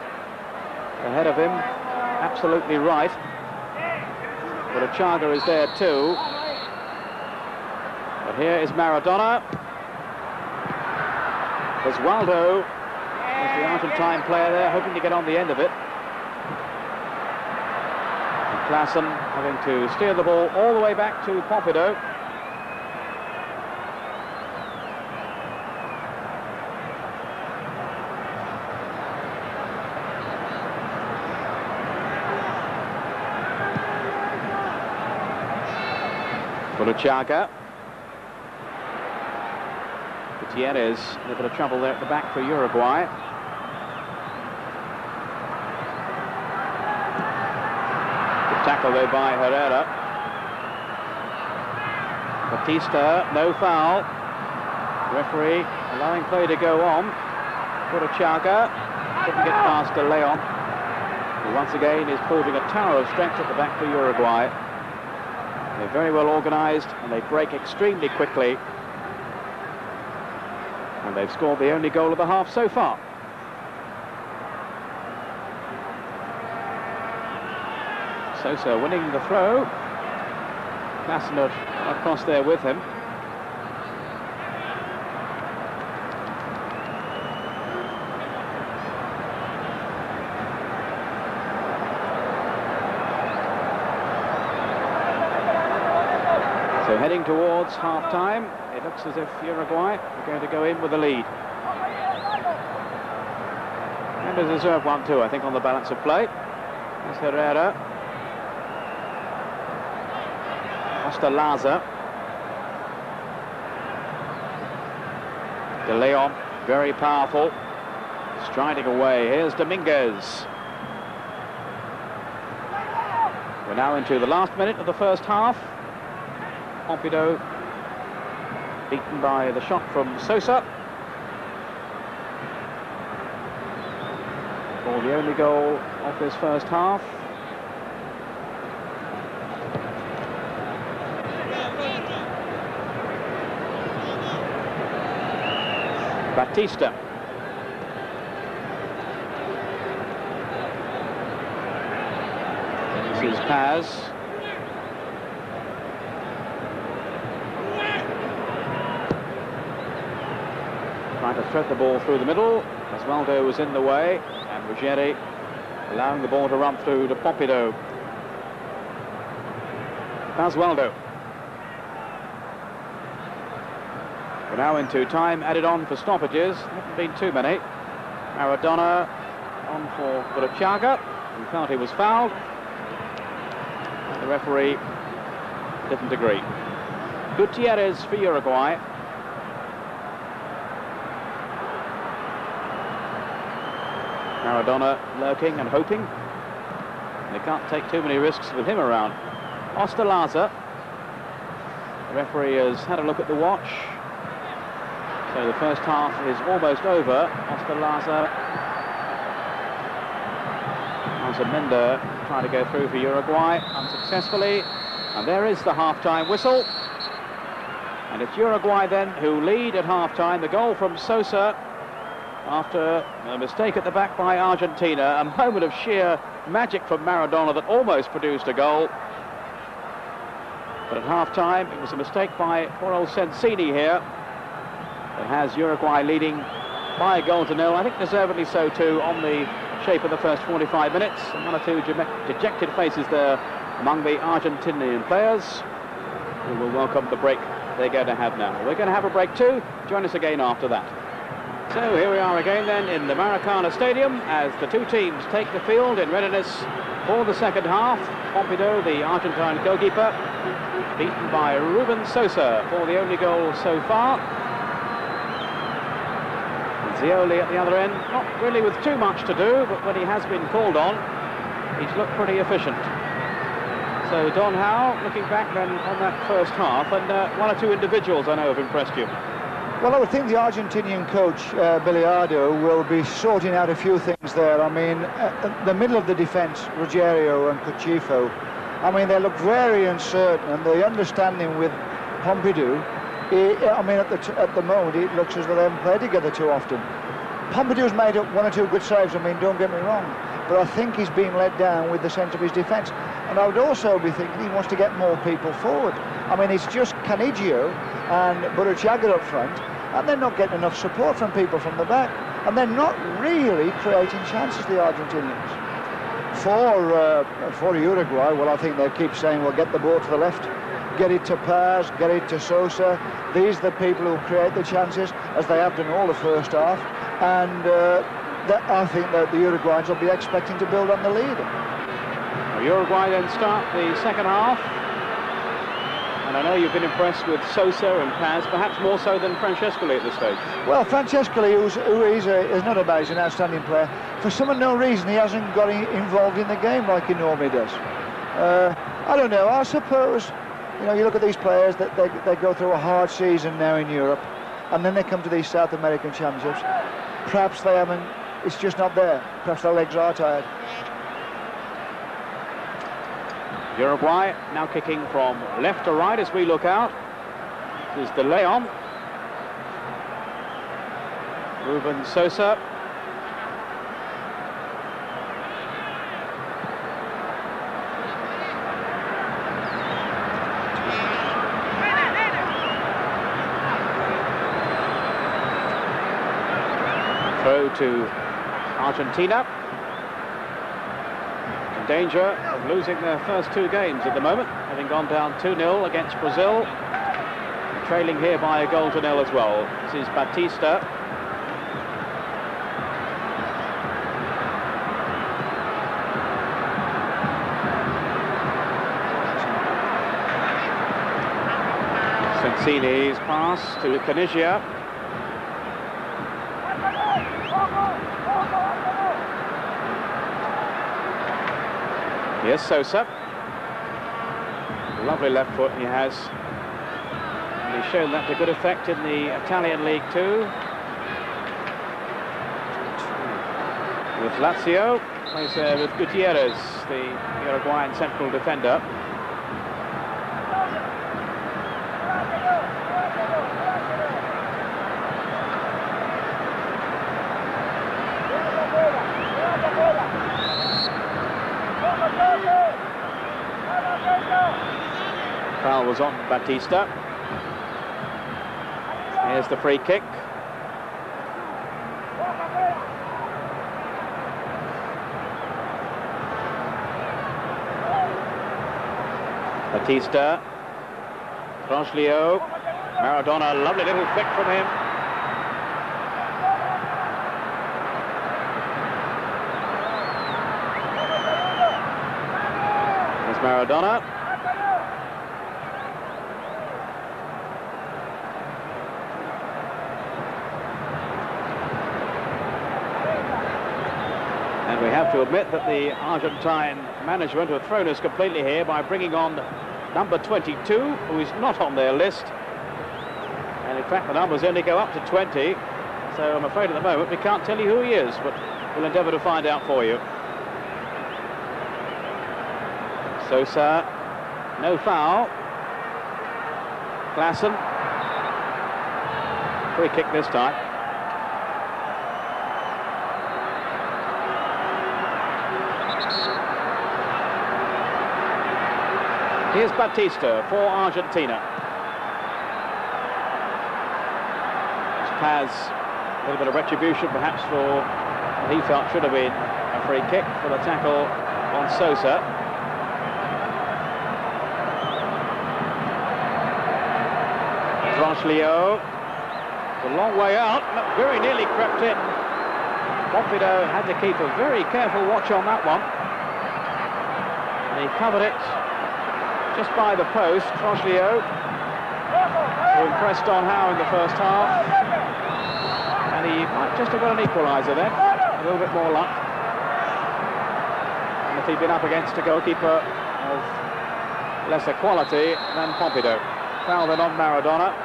ahead of him. Absolutely right. VOLJosé is there too. But here is Maradona. Basualdo. There's the Argentine player there, hoping to get on the end of it. And Clausen having to steer the ball all the way back to Público. VOLJosé. Gutierrez, a little bit of trouble there at the back for Uruguay. Good tackle though by Herrera. Batista, no foul. Referee allowing play to go on. VOLJosé couldn't get past De Leon, who once again is proving a tower of strength at the back for Uruguay. They're very well organised and they break extremely quickly. And they've scored the only goal of the half so far. Sosa winning the throw. Clausen across there with him. So heading towards half-time, it looks as if Uruguay are going to go in with a lead. And they deserve one too, I think, on the balance of play. There's Herrera. Laza. De Leon, very powerful, striding away. Here's Dominguez. We're now into the last minute of the first half. Público beaten by the shot from Sosa. For the only goal of this first half. Batista. This is Paz. Trying to thread the ball through the middle. VOLSergio was in the way, and Ruggeri allowing the ball to run through to Público. VOLSergio. We're now into time added on for stoppages. Haven't been too many. Maradona on for VOLJosé, who felt he was fouled. And the referee didn't agree. Gutierrez for Uruguay. Maradona lurking and hoping. They can't take too many risks with him around. Laza. The referee has had a look at the watch. So the first half is almost over. Laza. Mender trying to go through for Uruguay unsuccessfully. And there is the half-time whistle. And it's Uruguay then who lead at half-time. The goal from Sosa after a mistake at the back by Argentina. A moment of sheer magic from Maradona that almost produced a goal. But at half-time, it was a mistake by poor old Sensini here that has Uruguay leading by a goal to nil. I think deservedly so too, on the shape of the first 45 minutes. And one or two dejected faces there among the Argentinian players, who will welcome the break they're going to have now. We're going to have a break too. Join us again after that. So here we are again then in the Maracanã Stadium as the two teams take the field in readiness for the second half. Público, the Argentine goalkeeper, beaten by Ruben Sosa for the only goal so far. Zioli at the other end, not really with too much to do, but when he has been called on, he's looked pretty efficient. So Don Howe, looking back then on that first half, and one or two individuals I know have impressed you. Well, I would think the Argentinian coach, Bilardo, will be sorting out a few things there. I mean, the middle of the defence, Ruggiero and Coelho, I mean, they look very uncertain, and the understanding with Público, I mean, at the moment, it looks as though they haven't played together too often. Pompidou's made up one or two good saves, I mean, don't get me wrong, but I think he's being let down with the sense of his defence. And I would also be thinking he wants to get more people forward. I mean, it's just Canigio and VOLJosé up front, and they're not getting enough support from people from the back, and they're not really creating chances, the Argentinians. For Uruguay, well, I think they keep saying, well, get the ball to the left, get it to Paz, get it to Sosa. These are the people who create the chances, as they have done all the first half, and I think that the Uruguayans will be expecting to build on the lead. Well, Uruguay then start the second half, And I know you've been impressed with Sosa and Paz, perhaps more so than Francescoli at this stage. Well, Francescoli, who is not a bad, he's an outstanding player. For some unknown reason, he hasn't got involved in the game like he normally does. I don't know, I suppose, you know, you look at these players, that they go through a hard season now in Europe, and then they come to these South American Championships. Perhaps they haven't, it's just not there. Perhaps their legs are tired. Uruguay now kicking from left to right as we look out. This is DEFNéstor León. Ruben Sosa. Throw to Argentina. In danger of losing their first two games at the moment, having gone down 2-0 against Brazil. Trailing here by 1-0 as well. This is Batista. Sensi's pass to Caniggia. Here's Sosa. Lovely left foot he has. And he's shown that to good effect in the Italian League too. With Lazio, plays there with Gutierrez, the Uruguayan central defender. Foul was on Batista. Here's the free kick. Batista. Troglio. Maradona, lovely little flick from him. Here's Maradona. We have to admit that the Argentine management have thrown us completely here by bringing on number 22, who is not on their list. And in fact, the numbers only go up to 20. So I'm afraid at the moment we can't tell you who he is, but we'll endeavour to find out for you. Sosa, no foul. Clausen. Free kick this time. Here's Batista for Argentina. Paz, a little bit of retribution perhaps for what he felt should have been a free kick for the tackle on Sosa. Troglio, a long way out, very nearly crept in. Julho had to keep a very careful watch on that one. And he covered it just by the post. Troglio, who impressed on Howe in the first half, and he might just have got an equaliser then. A little bit more luck. And if he'd been up against a goalkeeper of lesser quality than Pompido. Foul then on Maradona.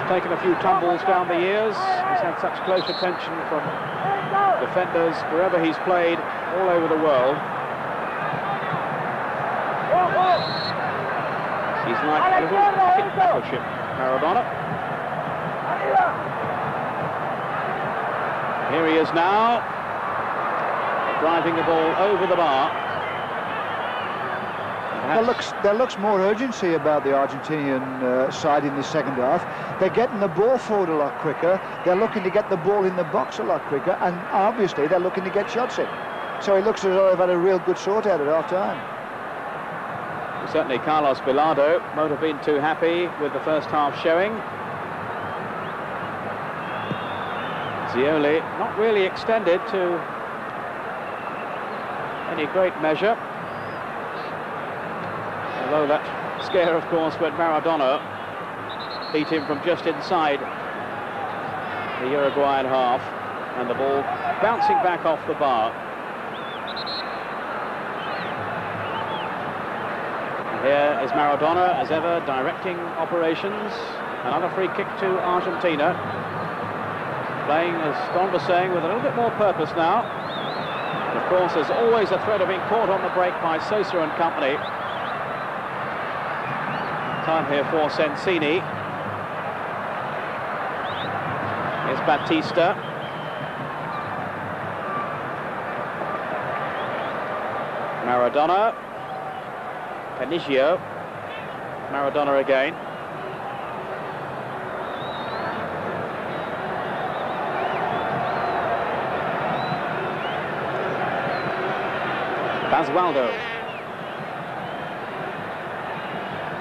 He's taken a few tumbles down the years. He's had such close attention from defenders wherever he's played all over the world. He's like a little pocket battleship, Maradona. Here he is now, driving the ball over the bar. There looks more urgency about the Argentinian side in the second half. They're getting the ball forward a lot quicker. They're looking to get the ball in the box a lot quicker, and obviously they're looking to get shots in. So it looks as though they've had a real good sort out at half-time. Certainly TECCarlos Bilardo won't have been too happy with the first half showing. Zioli not really extended to any great measure. Although that scare, of course, when Maradona beat him from just inside the Uruguayan half, and the ball bouncing back off the bar. And here is Maradona, as ever, directing operations. Another free kick to Argentina. Playing, as Don was saying, with a little bit more purpose now. And of course, there's always a threat of being caught on the break by Sosa and company. Time here for Sensini. Here's Batista. Maradona. Canigio. Maradona again. VOLSergio.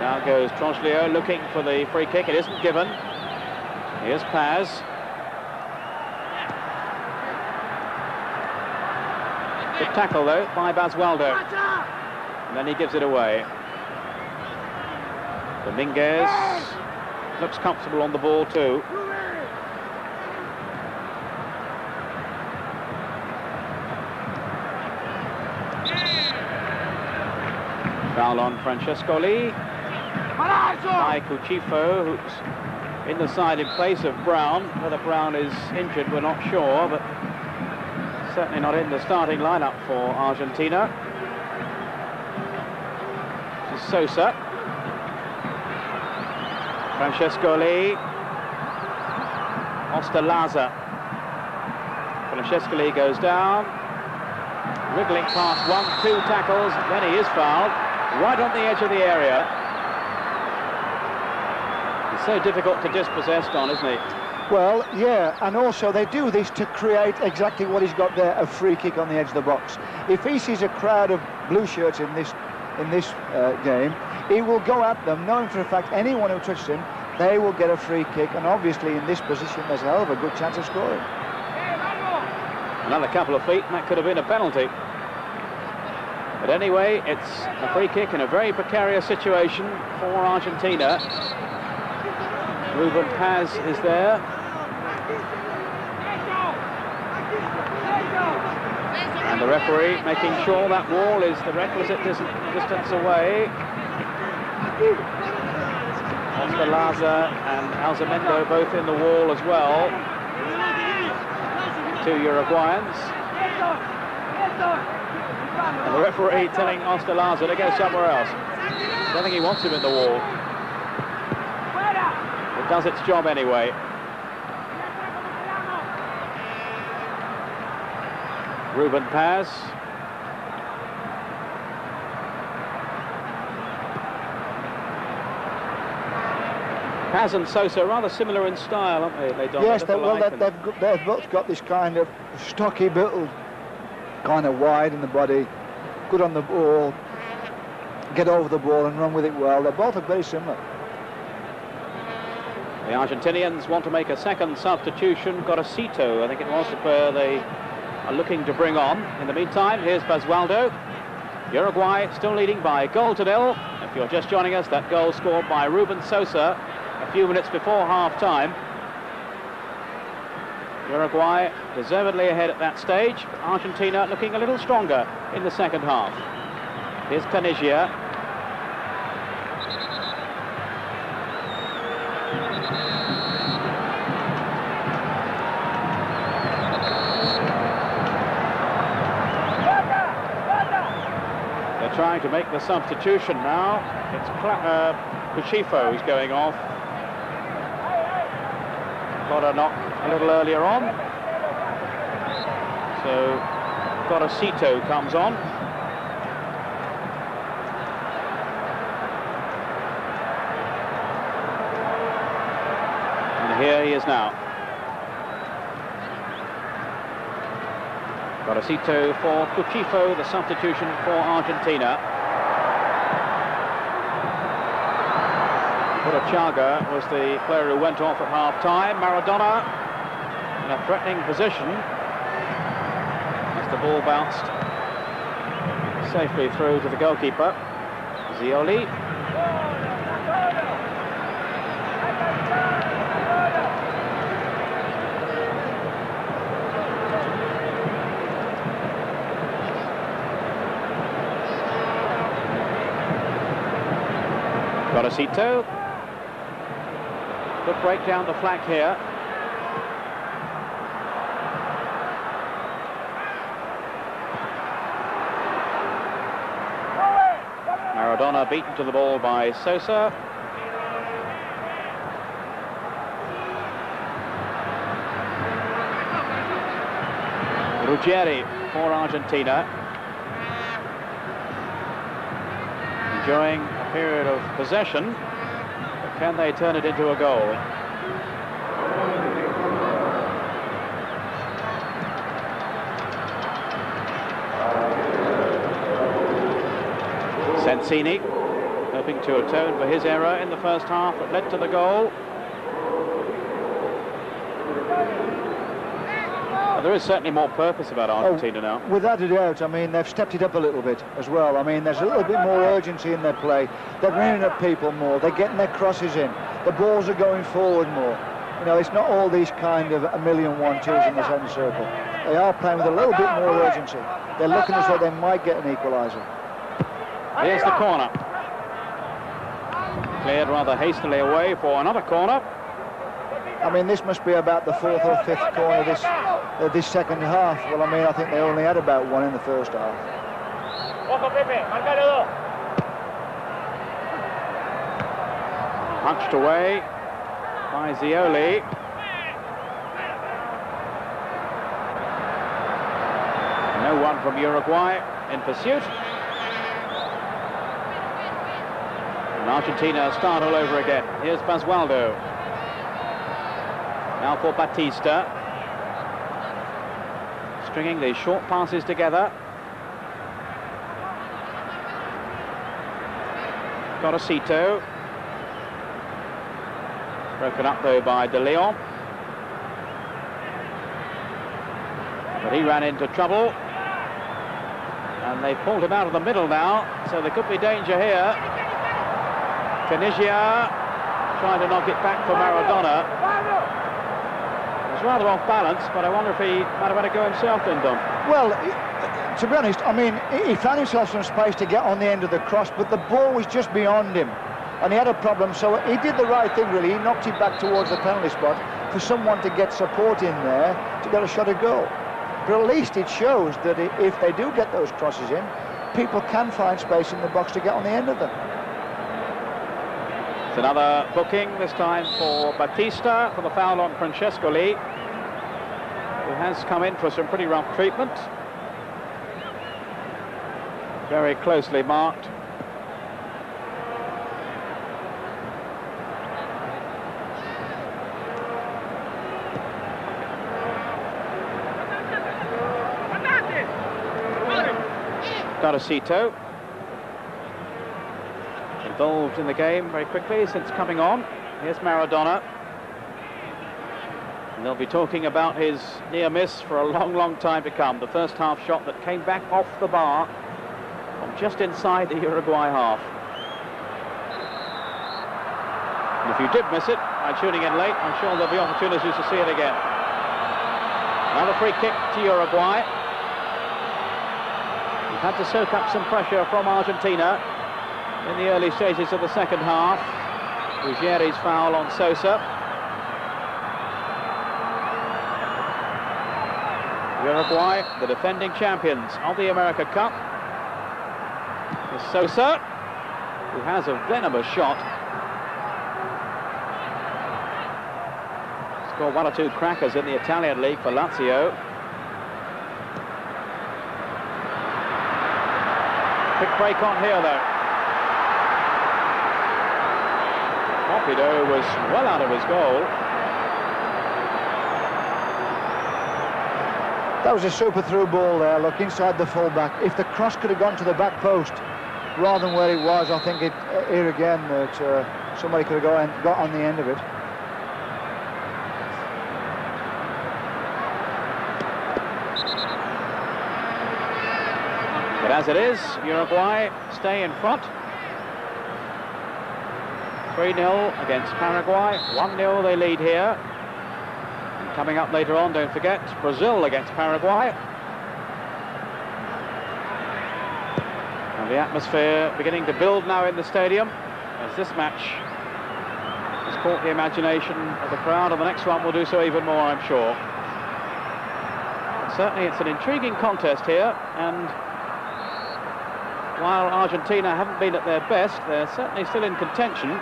Now goes Troglio looking for the free kick. It isn't given. Here's Paz. Good tackle though by VOLSergio. And then he gives it away. Dominguez looks comfortable on the ball too. Foul on Francescoli by COCIuffo, who's in the side in place of Brown. Whether Brown is injured, we're not sure, but certainly not in the starting lineup for Argentina. This is Sosa. Francescoli. Osterlaza. Francescoli goes down. Wriggling past 1, 2 tackles, then he is fouled. Right on the edge of the area. He's so difficult to dispossess, Don, isn't he? Well, yeah, and also they do this to create exactly what he's got there, a free kick on the edge of the box. If he sees a crowd of blue shirts in this game, he will go at them, knowing for a fact anyone who touches him, they will get a free kick, and obviously in this position there's a hell of a good chance of scoring. Another couple of feet, and that could have been a penalty. But anyway, it's a free kick in a very precarious situation for Argentina. Ruben Paz is there. And the referee making sure that wall is the requisite distance away. Osterlaza and Alzamendo both in the wall as well. 2 Uruguayans. And the referee telling Osterlaza to go somewhere else. I don't think he wants him in the wall. It does its job anyway. Ruben Paz. Paz and Sosa are rather similar in style, aren't they? Yes, they've both got this kind of stocky build, kind of wide in the body, good on the ball, get over the ball and run with it well. They both are very similar. The Argentinians want to make a second substitution. Gorosito, I think it was, where they are looking to bring on. In the meantime, here's VOLSergio. Uruguay still leading by 1-0. If you're just joining us, that goal scored by Ruben Sosa a few minutes before half-time. Uruguay deservedly ahead at that stage, but Argentina looking a little stronger in the second half. Here's Canigio. They're trying to make the substitution now. It's COCIuffo who's going off. Got a knock a little earlier on. So Gorosito comes on. And here he is now. Gorosito for COCIuffo, the substitution for Argentina. VOLJosé was the player who went off at half-time. Maradona in a threatening position as the ball bounced safely through to the goalkeeper, Zioli. Gorosito. Good break down the flank here. Maradona beaten to the ball by Sosa. Ruggeri for Argentina. Enjoying a period of possession, but can they turn it into a goal? Sensini, hoping to atone for his error in the first half that led to the goal. Well, there is certainly more purpose about Argentina now. Without a doubt, I mean, they've stepped it up a little bit as well. I mean, there's a little bit more urgency in their play. They're running at people more. They're getting their crosses in. The balls are going forward more. You know, it's not all these kind of a million 1-2s in the centre circle. They are playing with a little bit more urgency. They're looking as though they might get an equaliser. Here's the corner. Cleared rather hastily away for another corner. I mean, this must be about the 4th or 5th corner this second half. Well, I mean, I think they only had about one in the first half. Punched away by Zioli. No one from Uruguay in pursuit. And Argentina start all over again. Here's Basualdo. Now for Batista. Stringing these short passes together. Gorosito. Broken up though by De Leon. But he ran into trouble. And they pulled him out of the middle now, so there could be danger here. Tunisia trying to knock it back for Maradona. He's rather off balance, but I wonder if he might have had a go himself then, Don. Well, to be honest, I mean, he found himself some space to get on the end of the cross, but the ball was just beyond him, and he had a problem, so he did the right thing, really. He knocked it back towards the penalty spot for someone to get support in there to get a shot at goal. But at least it shows that if they do get those crosses in, people can find space in the box to get on the end of them. It's another booking, this time for Batista for the foul on Francescoli, who has come in for some pretty rough treatment. Very closely marked. Gorosito. Involved in the game very quickly since coming on. Here's Maradona. And they'll be talking about his near miss for a long, long time to come. The first half shot that came back off the bar from just inside the Uruguay half. And if you did miss it by tuning in late, I'm sure there'll be opportunities to see it again. Another free kick to Uruguay. We've had to soak up some pressure from Argentina in the early stages of the second half. Ruggeri's foul on Sosa. Uruguay, the defending champions of the America Cup. It's Sosa, who has a venomous shot. Scored 1 or 2 crackers in the Italian league for Lazio. Quick break on here, though. MEIPedro was well out of his goal. That was a super through ball there, look, inside the full-back. If the cross could have gone to the back post rather than where it was, I think here again that somebody could have got on the end of it. But as it is, Uruguay stay in front. 3-0 against Paraguay. 1-0 they lead here. And coming up later on, don't forget, Brazil against Paraguay. And the atmosphere beginning to build now in the stadium as this match has caught the imagination of the crowd, and the next one will do so even more, I'm sure. But certainly it's an intriguing contest here, and while Argentina haven't been at their best, they're certainly still in contention.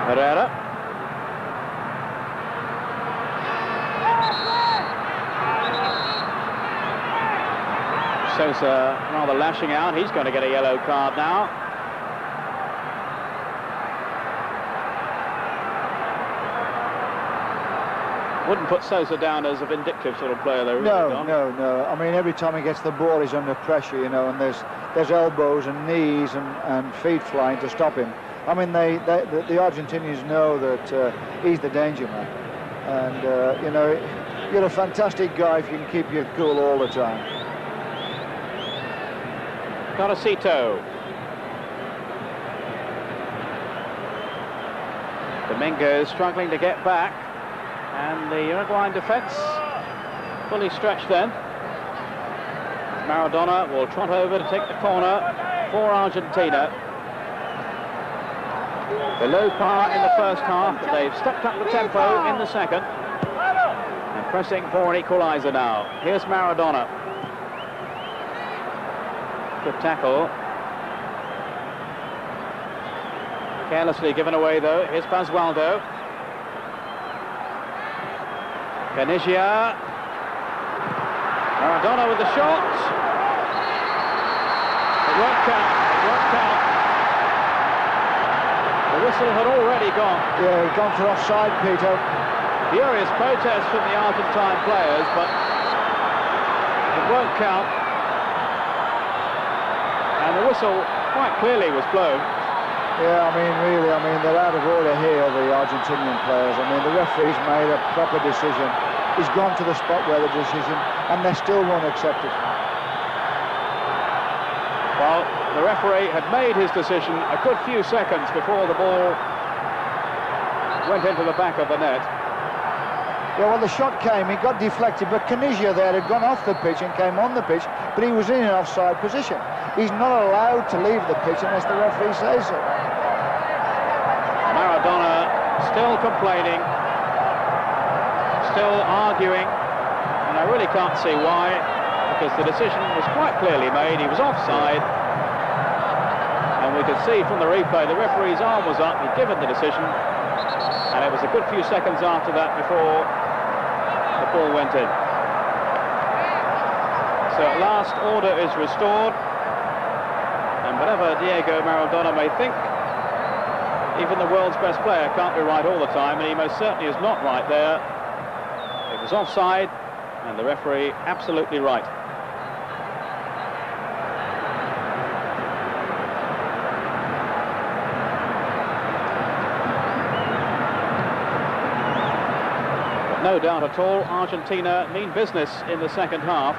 Herrera. Sosa rather lashing out. He's going to get a yellow card now. Wouldn't put Sosa down as a vindictive sort of player, though. Really, no. I mean, every time he gets the ball, he's under pressure, you know, and there's elbows and knees and feet flying to stop him. I mean, the Argentinians know that he's the danger man, and you know, you're a fantastic guy if you can keep your cool all the time. Correcito. Domingo struggling to get back, and the Uruguayan defence fully stretched then. Maradona will trot over to take the corner for Argentina. Below par in the first half, but they've stepped up the tempo in the second. And pressing for an equaliser now. Here's Maradona. Good tackle. Carelessly given away though. Here's Basualdo. Caniggia. Maradona with the shot. It won't count. It won't count. The whistle had already gone. Yeah, he'd gone for offside, Peter. Furious protest from the Argentine players, but it won't count. And the whistle quite clearly was blown. Yeah, I mean, really, I mean, they're out of order here, the Argentinian players. I mean, the referee's made a proper decision. He's gone to the spot where the decision, and they still won't accept it. Well, the referee had made his decision a good few seconds before the ball went into the back of the net. Yeah, well, the shot came, it got deflected, but Caniggia there had gone off the pitch and came on the pitch, but he was in an offside position. He's not allowed to leave the pitch unless the referee says so. Maradona still complaining, still arguing, and I really can't see why, because the decision was quite clearly made. He was offside, and we could see from the replay the referee's arm was up. He'd given the decision, and it was a good few seconds after that before the ball went in. So at last order is restored, and whatever Diego Maradona may think, even the world's best player can't be right all the time, and he most certainly is not right there. It was offside, and the referee absolutely right. But no doubt at all, Argentina mean business in the second half.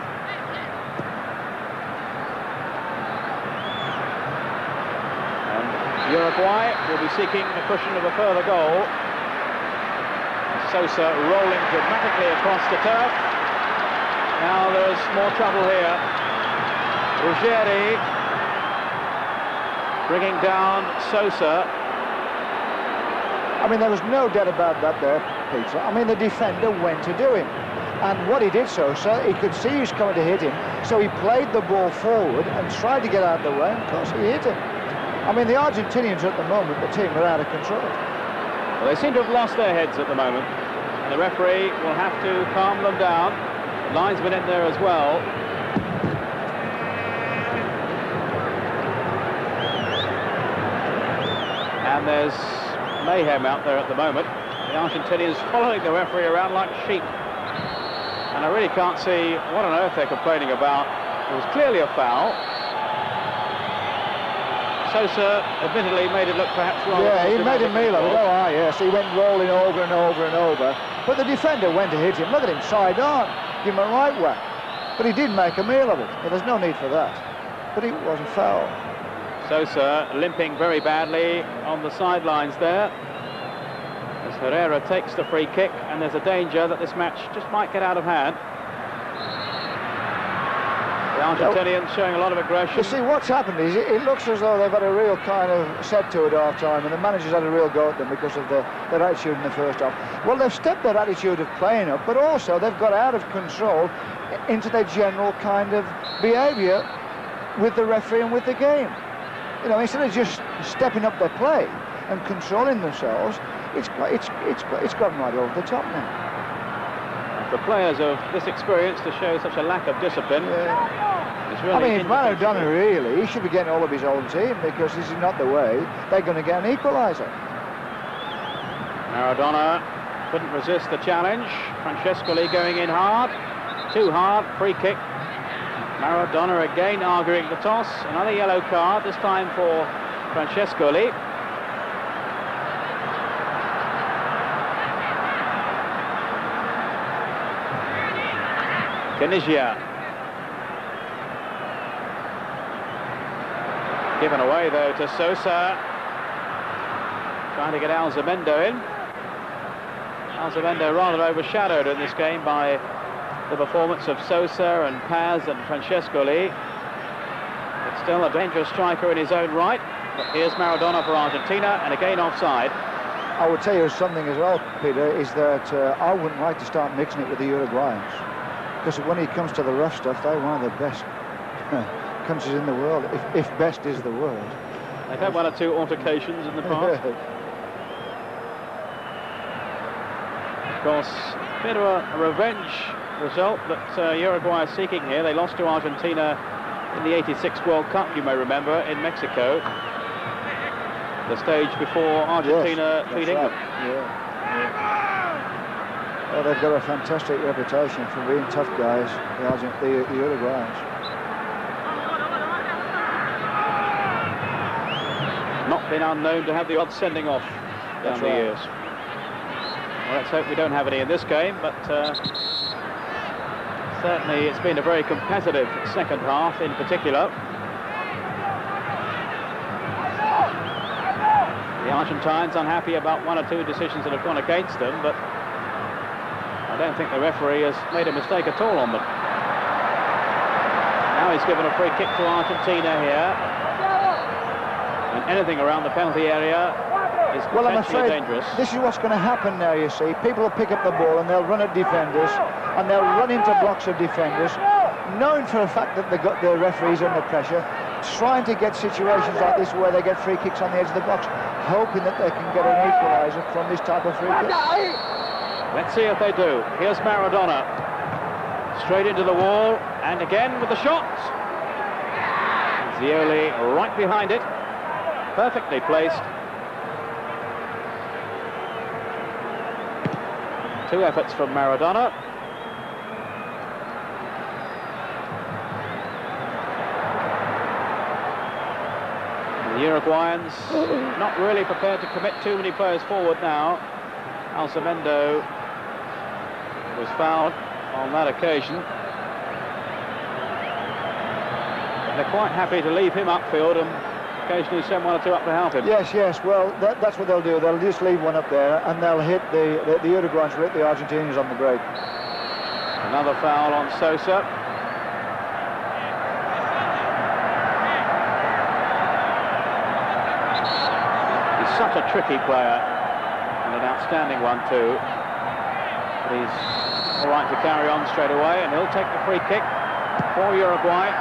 Uruguay will be seeking the cushion of a further goal. Sosa rolling dramatically across the turf. Now there's more trouble here. Ruggeri bringing down Sosa. I mean, there was no doubt about that there, Peter. I mean, the defender went to do him. And what he did, Sosa, he could see he was coming to hit him, so he played the ball forward and tried to get out of the way, and of course he hit him. I mean, the Argentinians at the moment, the team are out of control. Well, they seem to have lost their heads at the moment. And the referee will have to calm them down. The linesman in there as well. And there's mayhem out there at the moment. The Argentinians following the referee around like sheep. And I really can't see what on earth they're complaining about. It was clearly a foul. Sosa admittedly made it look perhaps wrong. Yeah, he made a meal of it. Oh, yes, he went rolling over and over and over. But the defender went to hit him. Look at him, side on. Give him a right whack. But he did make a meal of it. Yeah, there's no need for that. But it wasn't foul. Sosa limping very badly on the sidelines there, as Herrera takes the free kick, and there's a danger that this match just might get out of hand. The Argentinians showing a lot of aggression. You see, what's happened is it looks as though they've had a real kind of set to at half-time, and the manager's had a real go at them because of their attitude in the first half. Well, they've stepped their attitude of playing up, but also they've got out of control into their general kind of behaviour with the referee and with the game. You know, instead of just stepping up their play and controlling themselves, it's gotten right over the top now. For players of this experience to show such a lack of discipline, it's really... I mean, if Maradona really, he should be getting all of his own team, because this is not the way they're going to get an equaliser. Maradona couldn't resist the challenge. Francescoli going in hard, too hard, free kick. Maradona again arguing the toss, another yellow card, this time for Francescoli. Tunisia. Given away though to Sosa. Trying to get Alzamendo in. Alzamendo rather overshadowed in this game by the performance of Sosa and Paz and Francescoli. But still a dangerous striker in his own right. But here's Maradona for Argentina, and again offside. I would tell you something as well, Peter, is that I wouldn't like to start mixing it with the Uruguayans. Because when it comes to the rough stuff, they're one of the best countries in the world, if best is the word. They've had one or two altercations in the past. Of course, a bit of a revenge result that Uruguay is seeking here. They lost to Argentina in the '86 World Cup, you may remember, in Mexico. The stage before Argentina beat England. Well, they've got a fantastic reputation for being tough guys, the Uruguayans. Not been unknown to have the odd sending off down the years. Well, let's hope we don't have any in this game, but certainly it's been a very competitive second half in particular. The Argentines unhappy about one or two decisions that have gone against them, but I don't think the referee has made a mistake at all on them. Now he's given a free kick to Argentina here. And anything around the penalty area is potentially well, I'm afraid dangerous. This is what's going to happen now, you see. People will pick up the ball and they'll run at defenders, and they'll run into blocks of defenders, knowing for a fact that the referee's under pressure, trying to get situations like this where they get free kicks on the edge of the box, hoping that they can get an equaliser from this type of free kick. Let's see if they do. Here's Maradona. Straight into the wall, and again with the shot. Zioli right behind it. Perfectly placed. Two efforts from Maradona. The Uruguayans not really prepared to commit too many players forward now. Alzamendo was fouled on that occasion. But they're quite happy to leave him upfield and occasionally send one or two up to help him. Yes, well, that's what they'll do. They'll just leave one up there, and they'll hit the Uruguayans will hit the Argentinians on the break. Another foul on Sosa. He's such a tricky player, and an outstanding one too. But he's all right to carry on straight away, and he'll take the free kick for Uruguay.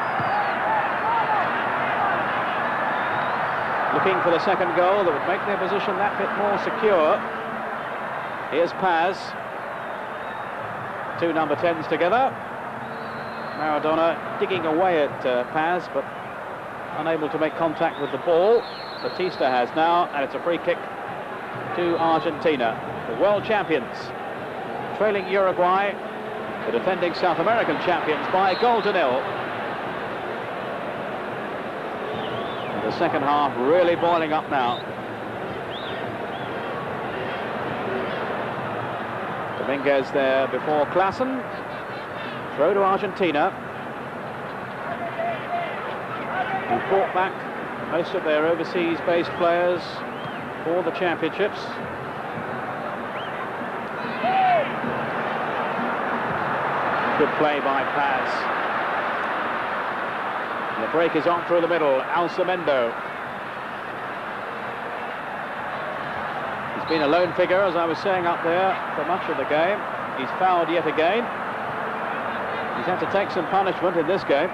Looking for the second goal that would make their position that bit more secure. Here's Paz. Two number 10s together. Maradona digging away at Paz, but unable to make contact with the ball. Batista has now, and it's a free kick to Argentina, the world champions, trailing Uruguay, the defending South American champions, by a goal to nil. The The second half really boiling up now. Dominguez there before Clausen. Throw to Argentina, who brought back most of their overseas-based players for the championships. Good play by Paz. And the break is on through the middle. Alcemendo. He's been a lone figure, as I was saying up there, for much of the game. He's fouled yet again. He's had to take some punishment in this game.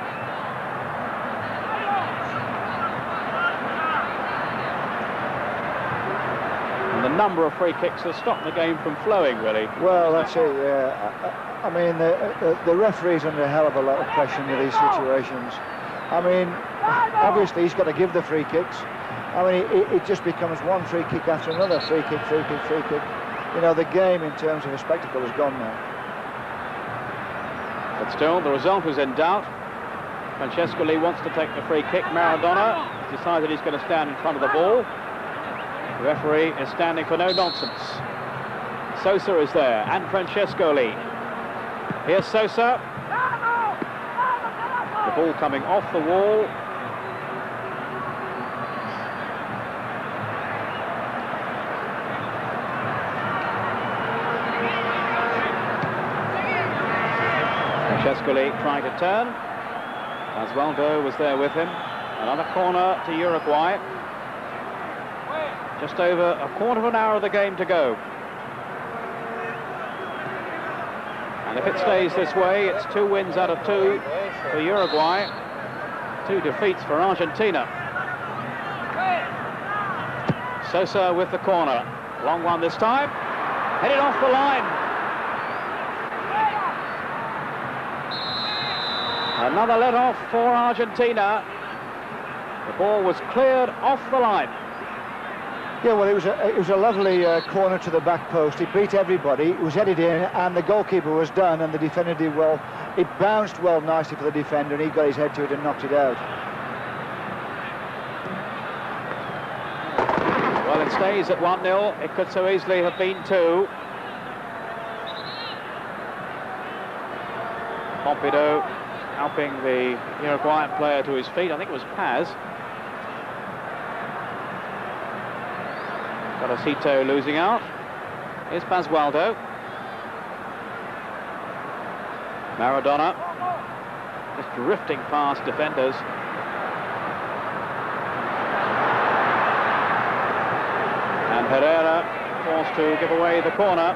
And the number of free kicks has stopped the game from flowing, really. Well, that's it, yeah. I mean, the referee's under a hell of a lot of pressure in these situations. I mean, obviously he's got to give the free kicks. I mean, it just becomes one free kick after another. Free kick, free kick, free kick. You know, the game in terms of a spectacle has gone now. But still, the result is in doubt. Francesco Lee wants to take the free kick. Maradona has decided he's going to stand in front of the ball. The referee is standing for no nonsense. Sosa is there, and Francesco Lee. Here's Sosa. The ball coming off the wall. Francesco Lee trying to turn. Basualdo was there with him. Another corner to Uruguay. Just over a quarter of an hour of the game to go. And if it stays this way, it's 2 wins out of 2 for Uruguay, 2 defeats for Argentina. Sosa with the corner. Long one this time. Headed off the line. Another let-off for Argentina. The ball was cleared off the line. Yeah, well, it was a lovely corner to the back post. It beat everybody. It was headed in, and the goalkeeper was done, and the defender did well. It bounced well nicely for the defender, and he got his head to it and knocked it out. Well, it stays at 1-0. It could so easily have been 2. Público helping the Uruguayan player to his feet. I think it was Paz. Garosito losing out. Here's Basualdo. Maradona just drifting past defenders. And Herrera forced to give away the corner.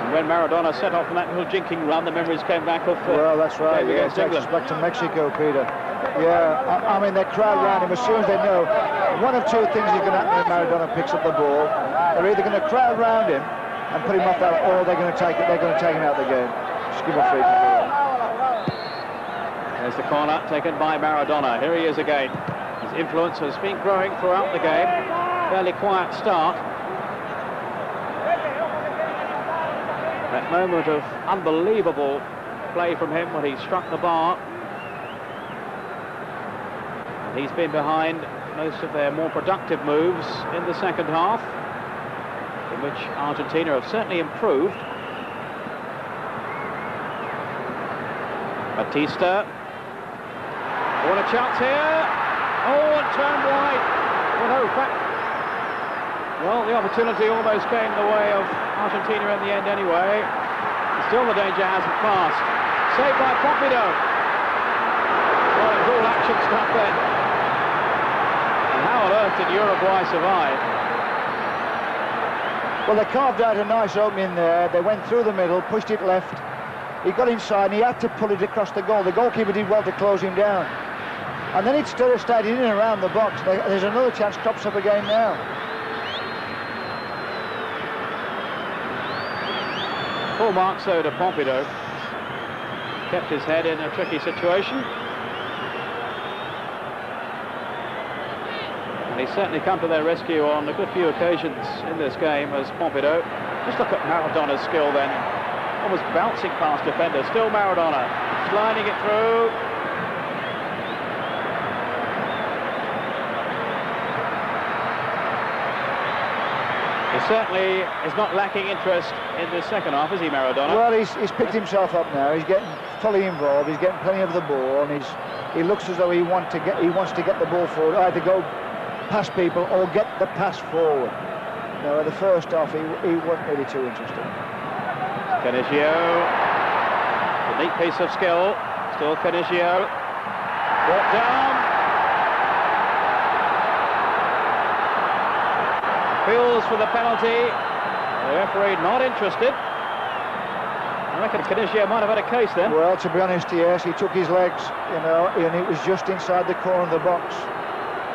And when Maradona set off on that little jinking run, the memories came back of well, that's right. Yeah, against England. Back to Mexico, Peter. Yeah, I mean, they crowd round him as soon as they know. One of 2 things is going to happen when Maradona picks up the ball. They're either going to crowd round him and put him off that, or they're going to take it. They're going to take him out of the game. Just give him a free kick. There's the corner taken by Maradona. Here he is again. His influence has been growing throughout the game. Fairly quiet start. That moment of unbelievable play from him when he struck the bar. He's been behind most of their more productive moves in the second half, in which Argentina have certainly improved. Batista. What a chance here. Oh, and turned wide. Well, no, well, the opportunity almost came the way of Argentina in the end anyway. Still the danger hasn't passed. Saved by Público. Well, it was all action stuff then. How on earth did Uruguay survive? Well, they carved out a nice opening there. They went through the middle, pushed it left. He got inside, and he had to pull it across the goal. The goalkeeper did well to close him down. And then it stayed in and around the box. There's another chance crops up again now. Full marks though to Público. Kept his head in a tricky situation. And he's certainly come to their rescue on a good few occasions in this game as Público. Just look at Maradona's skill then. Almost bouncing past defenders. Still Maradona. Sliding it through. He certainly is not lacking interest in the second half, is he, Maradona? Well, he's picked himself up now. He's getting fully involved. He's getting plenty of the ball, and he looks as though he wants to get the ball forward, either go past people or get the pass forward. Now, the first half, he wasn't really too interested. Canigio, a neat piece of skill. Still Canigio. Brought down. Feels for the penalty. The referee not interested. I reckon Canigio might have had a case then. Well, to be honest, yes, he took his legs, you know, and it was just inside the corner of the box.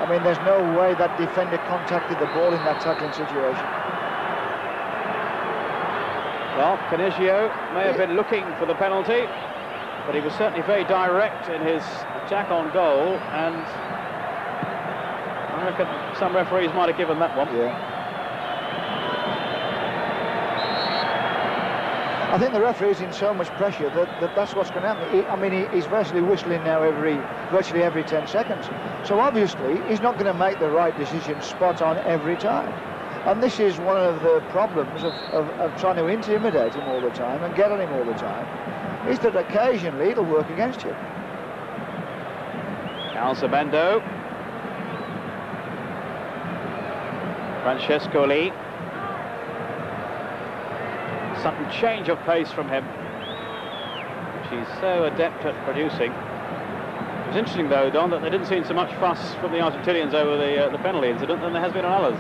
I mean, there's no way that defender contacted the ball in that tackling situation. Well, Canigio may have been looking for the penalty, but he was certainly very direct in his attack on goal, and I reckon some referees might have given that one. Yeah. I think the referee's in so much pressure that's what's going to happen. He's virtually whistling now virtually every 10 seconds. So obviously, he's not going to make the right decision spot on every time. And this is one of the problems of trying to intimidate him all the time and get on him all the time, is that occasionally it'll work against you. Calzamendo. Francesco Lee. Sudden change of pace from him, which he's so adept at producing. It was interesting, though, Don, that there didn't seem so much fuss from the Argentinians over the penalty incident than there has been on others.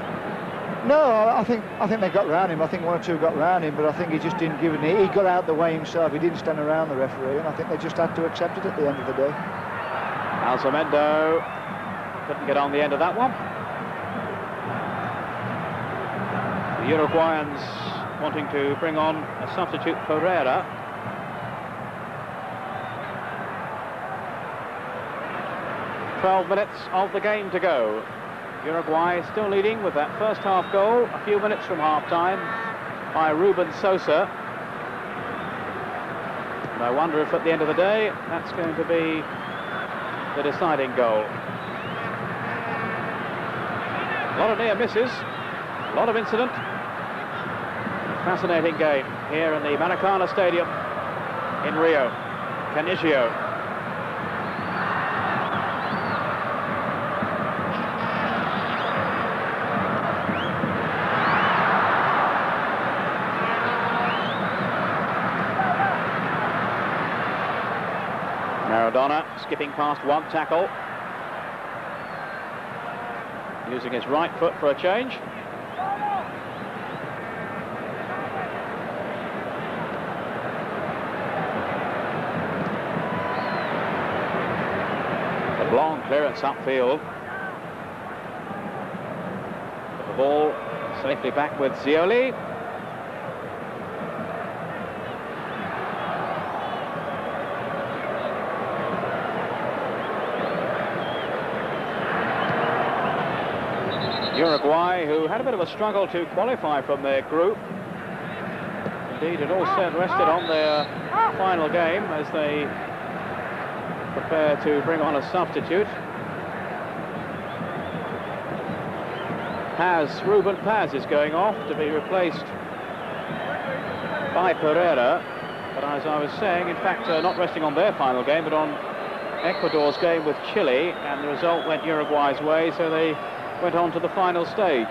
No, I think they got round him. I think one or two got round him, but I think he just didn't give it. He got out the way himself. He didn't stand around the referee, and I think they just had to accept it at the end of the day. Calzamendo couldn't get on the end of that one. The Uruguayans wanting to bring on a substitute, Pereira. "12 minutes of the game to go. Uruguay still leading with that first half goal, a few minutes from half-time, by Ruben Sosa. And I wonder if at the end of the day, that's going to be the deciding goal. A lot of near misses, a lot of incident. Fascinating game here in the Maracanã Stadium in Rio. Canigio. Maradona skipping past one tackle. Using his right foot for a change. Long clearance upfield. The ball safely back with Zioli. Uruguay, who had a bit of a struggle to qualify from their group. Indeed, it all rested on their final game as they prepare to bring on a substitute. Ruben Paz is going off to be replaced by Pereira. But as I was saying, in fact, not resting on their final game, but on Ecuador's game with Chile, and the result went Uruguay's way, so they went on to the final stage.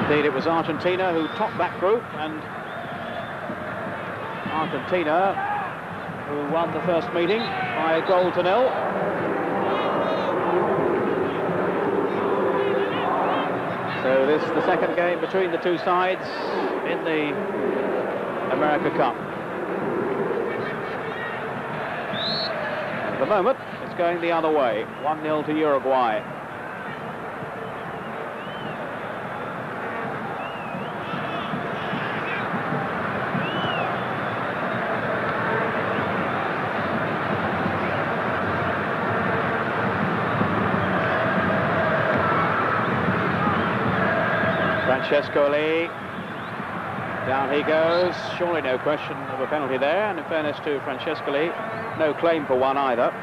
Indeed, it was Argentina who topped that group, and Argentina who won the first meeting by 1-0. So this is the second game between the two sides in the America Cup. At the moment, it's going the other way, 1-0 to Uruguay. Francesco Lee. Down he goes. Surely no question of a penalty there. And in fairness to Francescoli, no claim for one either.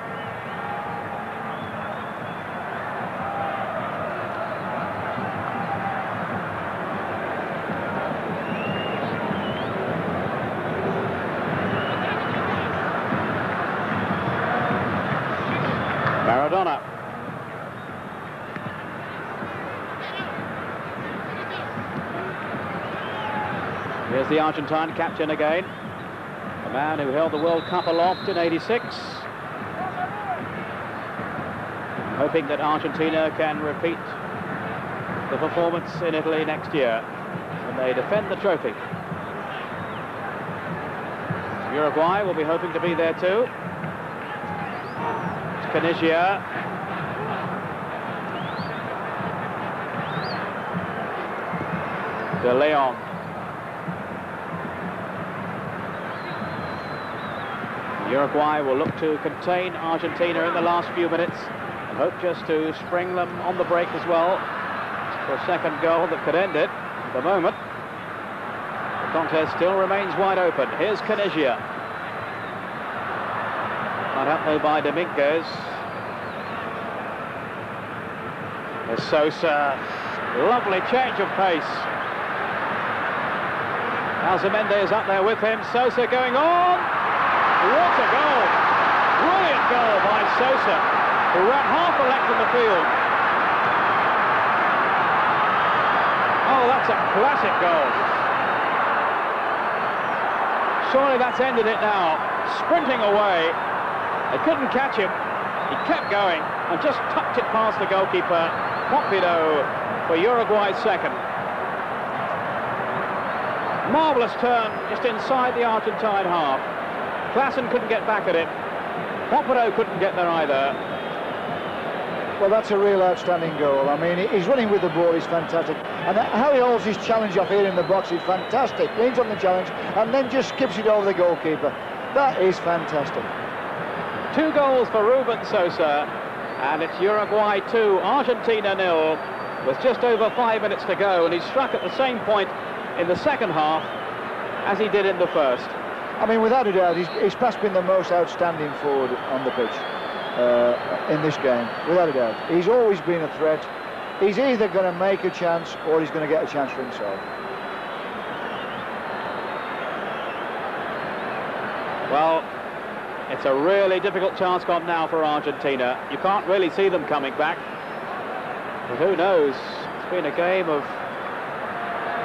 Maradona. Here's the Argentine captain again, the man who held the World Cup aloft in '86. Hoping that Argentina can repeat the performance in Italy next year when they defend the trophy. Uruguay will be hoping to be there too. Caniggia. De Leon. Uruguay will look to contain Argentina in the last few minutes and hope just to spring them on the break as well for a second goal that could end it. At the moment, the contest still remains wide open. Here's Caniggia. Cut up though by Dominguez. There's Sosa. Lovely change of pace. Alzamendi is up there with him. Sosa going on. What a goal! Brilliant goal by Sosa, who ran half a length in the field. Oh, that's a classic goal. Surely that's ended it now. Sprinting away. They couldn't catch him. He kept going and just tucked it past the goalkeeper. Público for Uruguay's second. Marvellous turn just inside the Argentine half. Clausen couldn't get back at it. Público couldn't get there either. Well, that's a real outstanding goal. I mean, he's running with the ball, he's fantastic. And how he holds his challenge off here in the box is fantastic. Leans on the challenge and then just skips it over the goalkeeper. That is fantastic. 2 goals for Ruben Sosa, and it's Uruguay 2, Argentina 0, with just over 5 minutes to go, and he struck at the same point in the second half as he did in the first. I mean, without a doubt, he's perhaps been the most outstanding forward on the pitch in this game, without a doubt. He's always been a threat. He's either going to make a chance or he's going to get a chance for himself. Well, it's a really difficult task on now for Argentina. You can't really see them coming back. But who knows? It's been a game of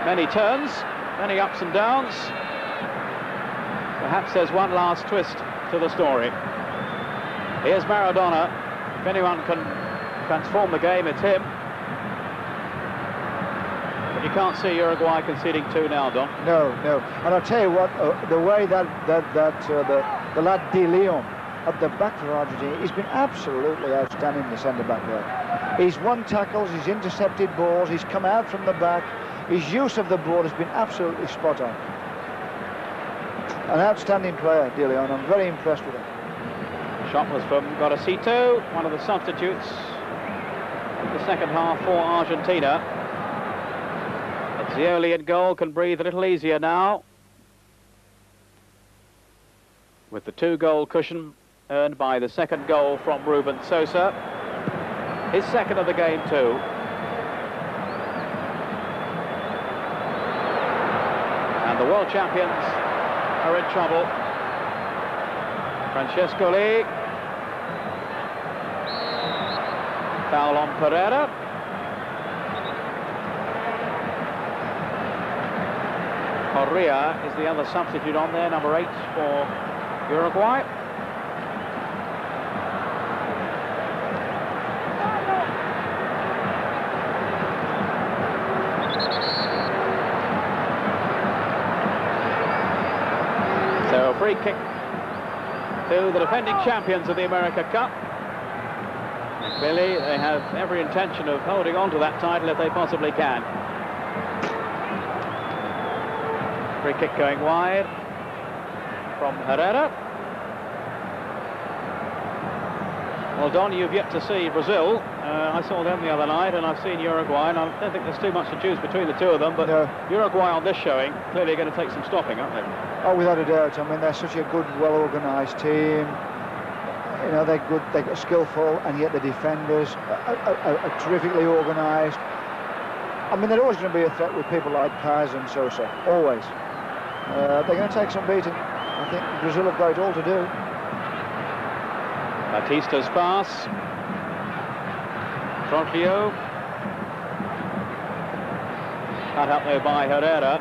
many turns, many ups and downs. Perhaps there's one last twist to the story. Here's Maradona. If anyone can transform the game, it's him. But you can't see Uruguay conceding 2 now, Don. No. And I'll tell you what, the way the lad De Leon at the back for Argentina, he's been absolutely outstanding, the centre-back there. He's won tackles, he's intercepted balls, he's come out from the back. His use of the ball has been absolutely spot on. An outstanding player, De Leon. I'm very impressed with him. Shot was from Gorosito, one of the substitutes in the second half for Argentina. Ezzioli in goal can breathe a little easier now, with the 2-goal cushion earned by the second goal from Ruben Sosa. His second of the game too. And the world champions are in trouble. Francescoli. Foul on Pereira. Correa is the other substitute on there, number 8 for Uruguay. So a free kick to the defending champions of the America Cup. Clearly, they have every intention of holding on to that title if they possibly can. Free kick going wide from Herrera. Well, Don, you've yet to see Brazil. I saw them the other night, and I've seen Uruguay, and I don't think there's too much to choose between the two of them, but no. Uruguay on this showing clearly going to take some stopping, aren't they? Oh, without a doubt. I mean, they're such a good, well-organised team. You know, they're good, they're skillful, and yet the defenders are terrifically organised. I mean, they're always going to be a threat with people like Paz and Sosa, always. They're going to take some beating. I think Brazil have got it all to do. Batista's pass. Troglio. Cut up there by Herrera.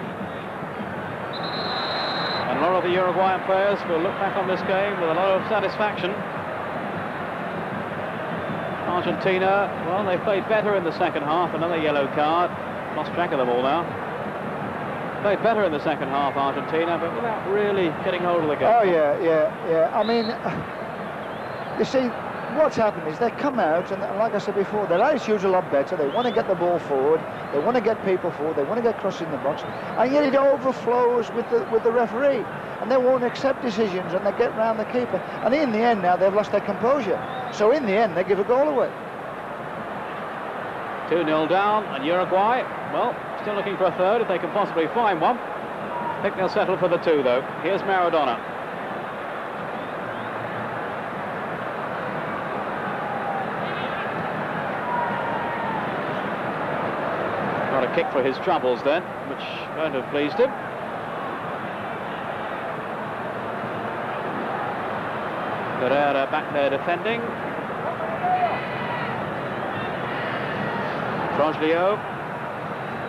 And a lot of the Uruguayan players will look back on this game with a lot of satisfaction. Argentina, well, they played better in the second half. Another yellow card. Lost track of them all now. Played better in the second half, Argentina, but without really getting hold of the game. Oh, yeah. I mean, you see, what's happened is they come out, and like I said before, their attitude's a lot better. They want to get the ball forward. They want to get people forward. They want to get crosses in the box. And yet it overflows with the referee. And they won't accept decisions, and they get round the keeper. And in the end now, they've lost their composure. So in the end, they give a goal away. 2-0 down, and Uruguay, well, still looking for a third if they can possibly find one. I think they'll settle for the 2, though. Here's Maradona. Got a kick for his troubles then, which won't have pleased him. Herrera back there defending. Troglio.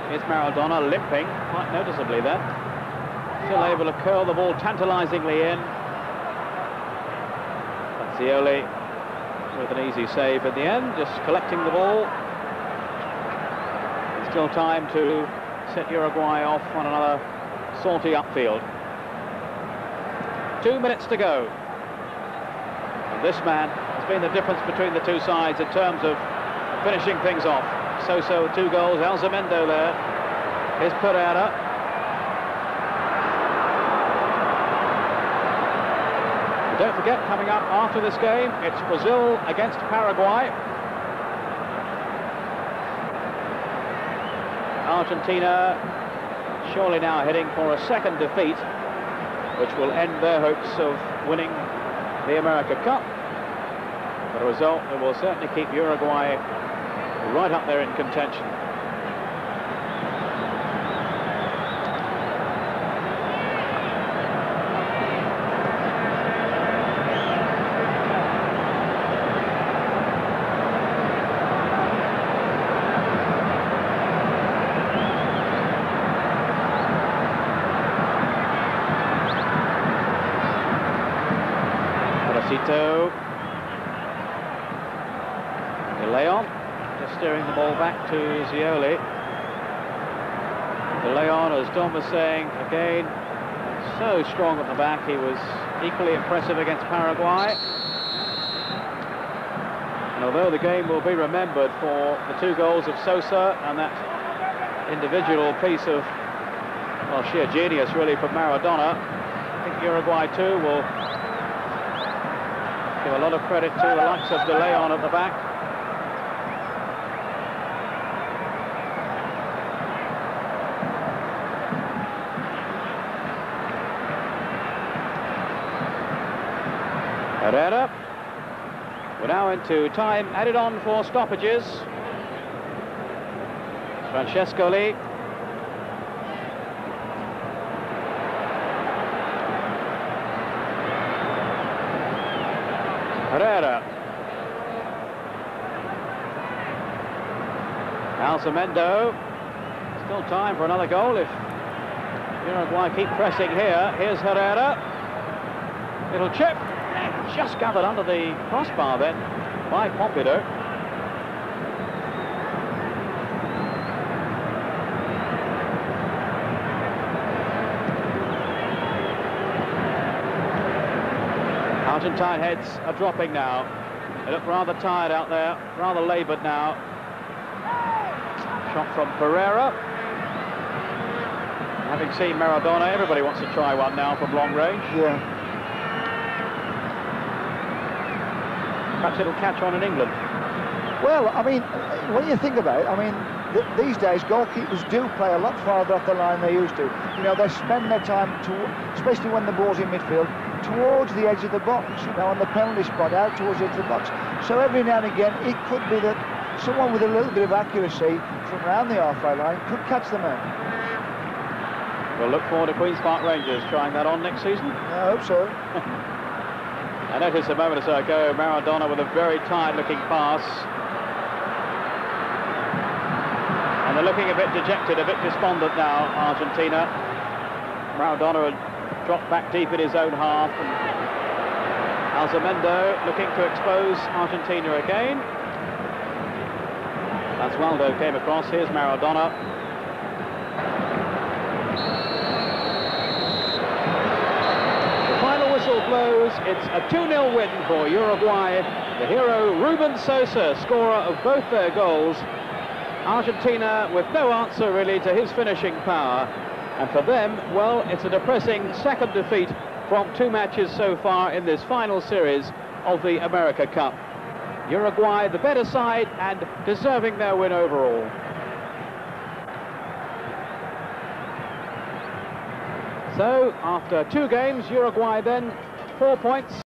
Here's Maradona limping quite noticeably there. Still able to curl the ball tantalizingly in. Fazioli with an easy save at the end, just collecting the ball. There's still time to set Uruguay off on another salty upfield. 2 minutes to go. And this man has been the difference between the two sides in terms of finishing things off. Sosa with 2 goals, Alzamendo there. Here's Pereira. But don't forget, coming up after this game, it's Brazil against Paraguay. Argentina surely now heading for a second defeat, which will end their hopes of winning the America Cup. But a result that will certainly keep Uruguay right up there in contention. De León just steering the ball back to Zioli. De León, as Don was saying, again, so strong at the back. He was equally impressive against Paraguay. And although the game will be remembered for the 2 goals of Sosa and that individual piece of, well, sheer genius really from Maradona, I think Uruguay too will give a lot of credit to the likes of De León at the back. Herrera. We're now into time added on for stoppages. Francescoli. Herrera. Alzamendo. Still time for another goal if Uruguay keep pressing here. Here's Herrera. Little chip. Just gathered under the crossbar then by Público. Argentine heads are dropping now. They look rather tired out there, rather laboured now. Shot from Pereira. Having seen Maradona, everybody wants to try one now from long range. Yeah. Perhaps it'll catch on in England. Well, I mean, when you think about it, I mean, these days goalkeepers do play a lot farther up the line than they used to. You know, they spend their time, especially when the ball's in midfield, towards the edge of the box, you know, on the penalty spot, out towards the edge of the box. So every now and again, it could be that someone with a little bit of accuracy from around the halfway line could catch them out. We'll look forward to Queen's Park Rangers trying that on next season. I hope so. I noticed a moment or so ago, Maradona with a very tired-looking pass. And they're looking a bit dejected, a bit despondent now, Argentina. Maradona had dropped back deep in his own half. And Alzamendo looking to expose Argentina again. VOLSergio came across. Here's Maradona. The final whistle blows. It's a 2-0 win for Uruguay. The hero, Ruben Sosa, scorer of both their goals. Argentina with no answer really to his finishing power, and for them, well, it's a depressing second defeat from 2 matches so far in this final series of the America Cup. Uruguay the better side and deserving their win overall. So after 2 games, Uruguay then 4 points.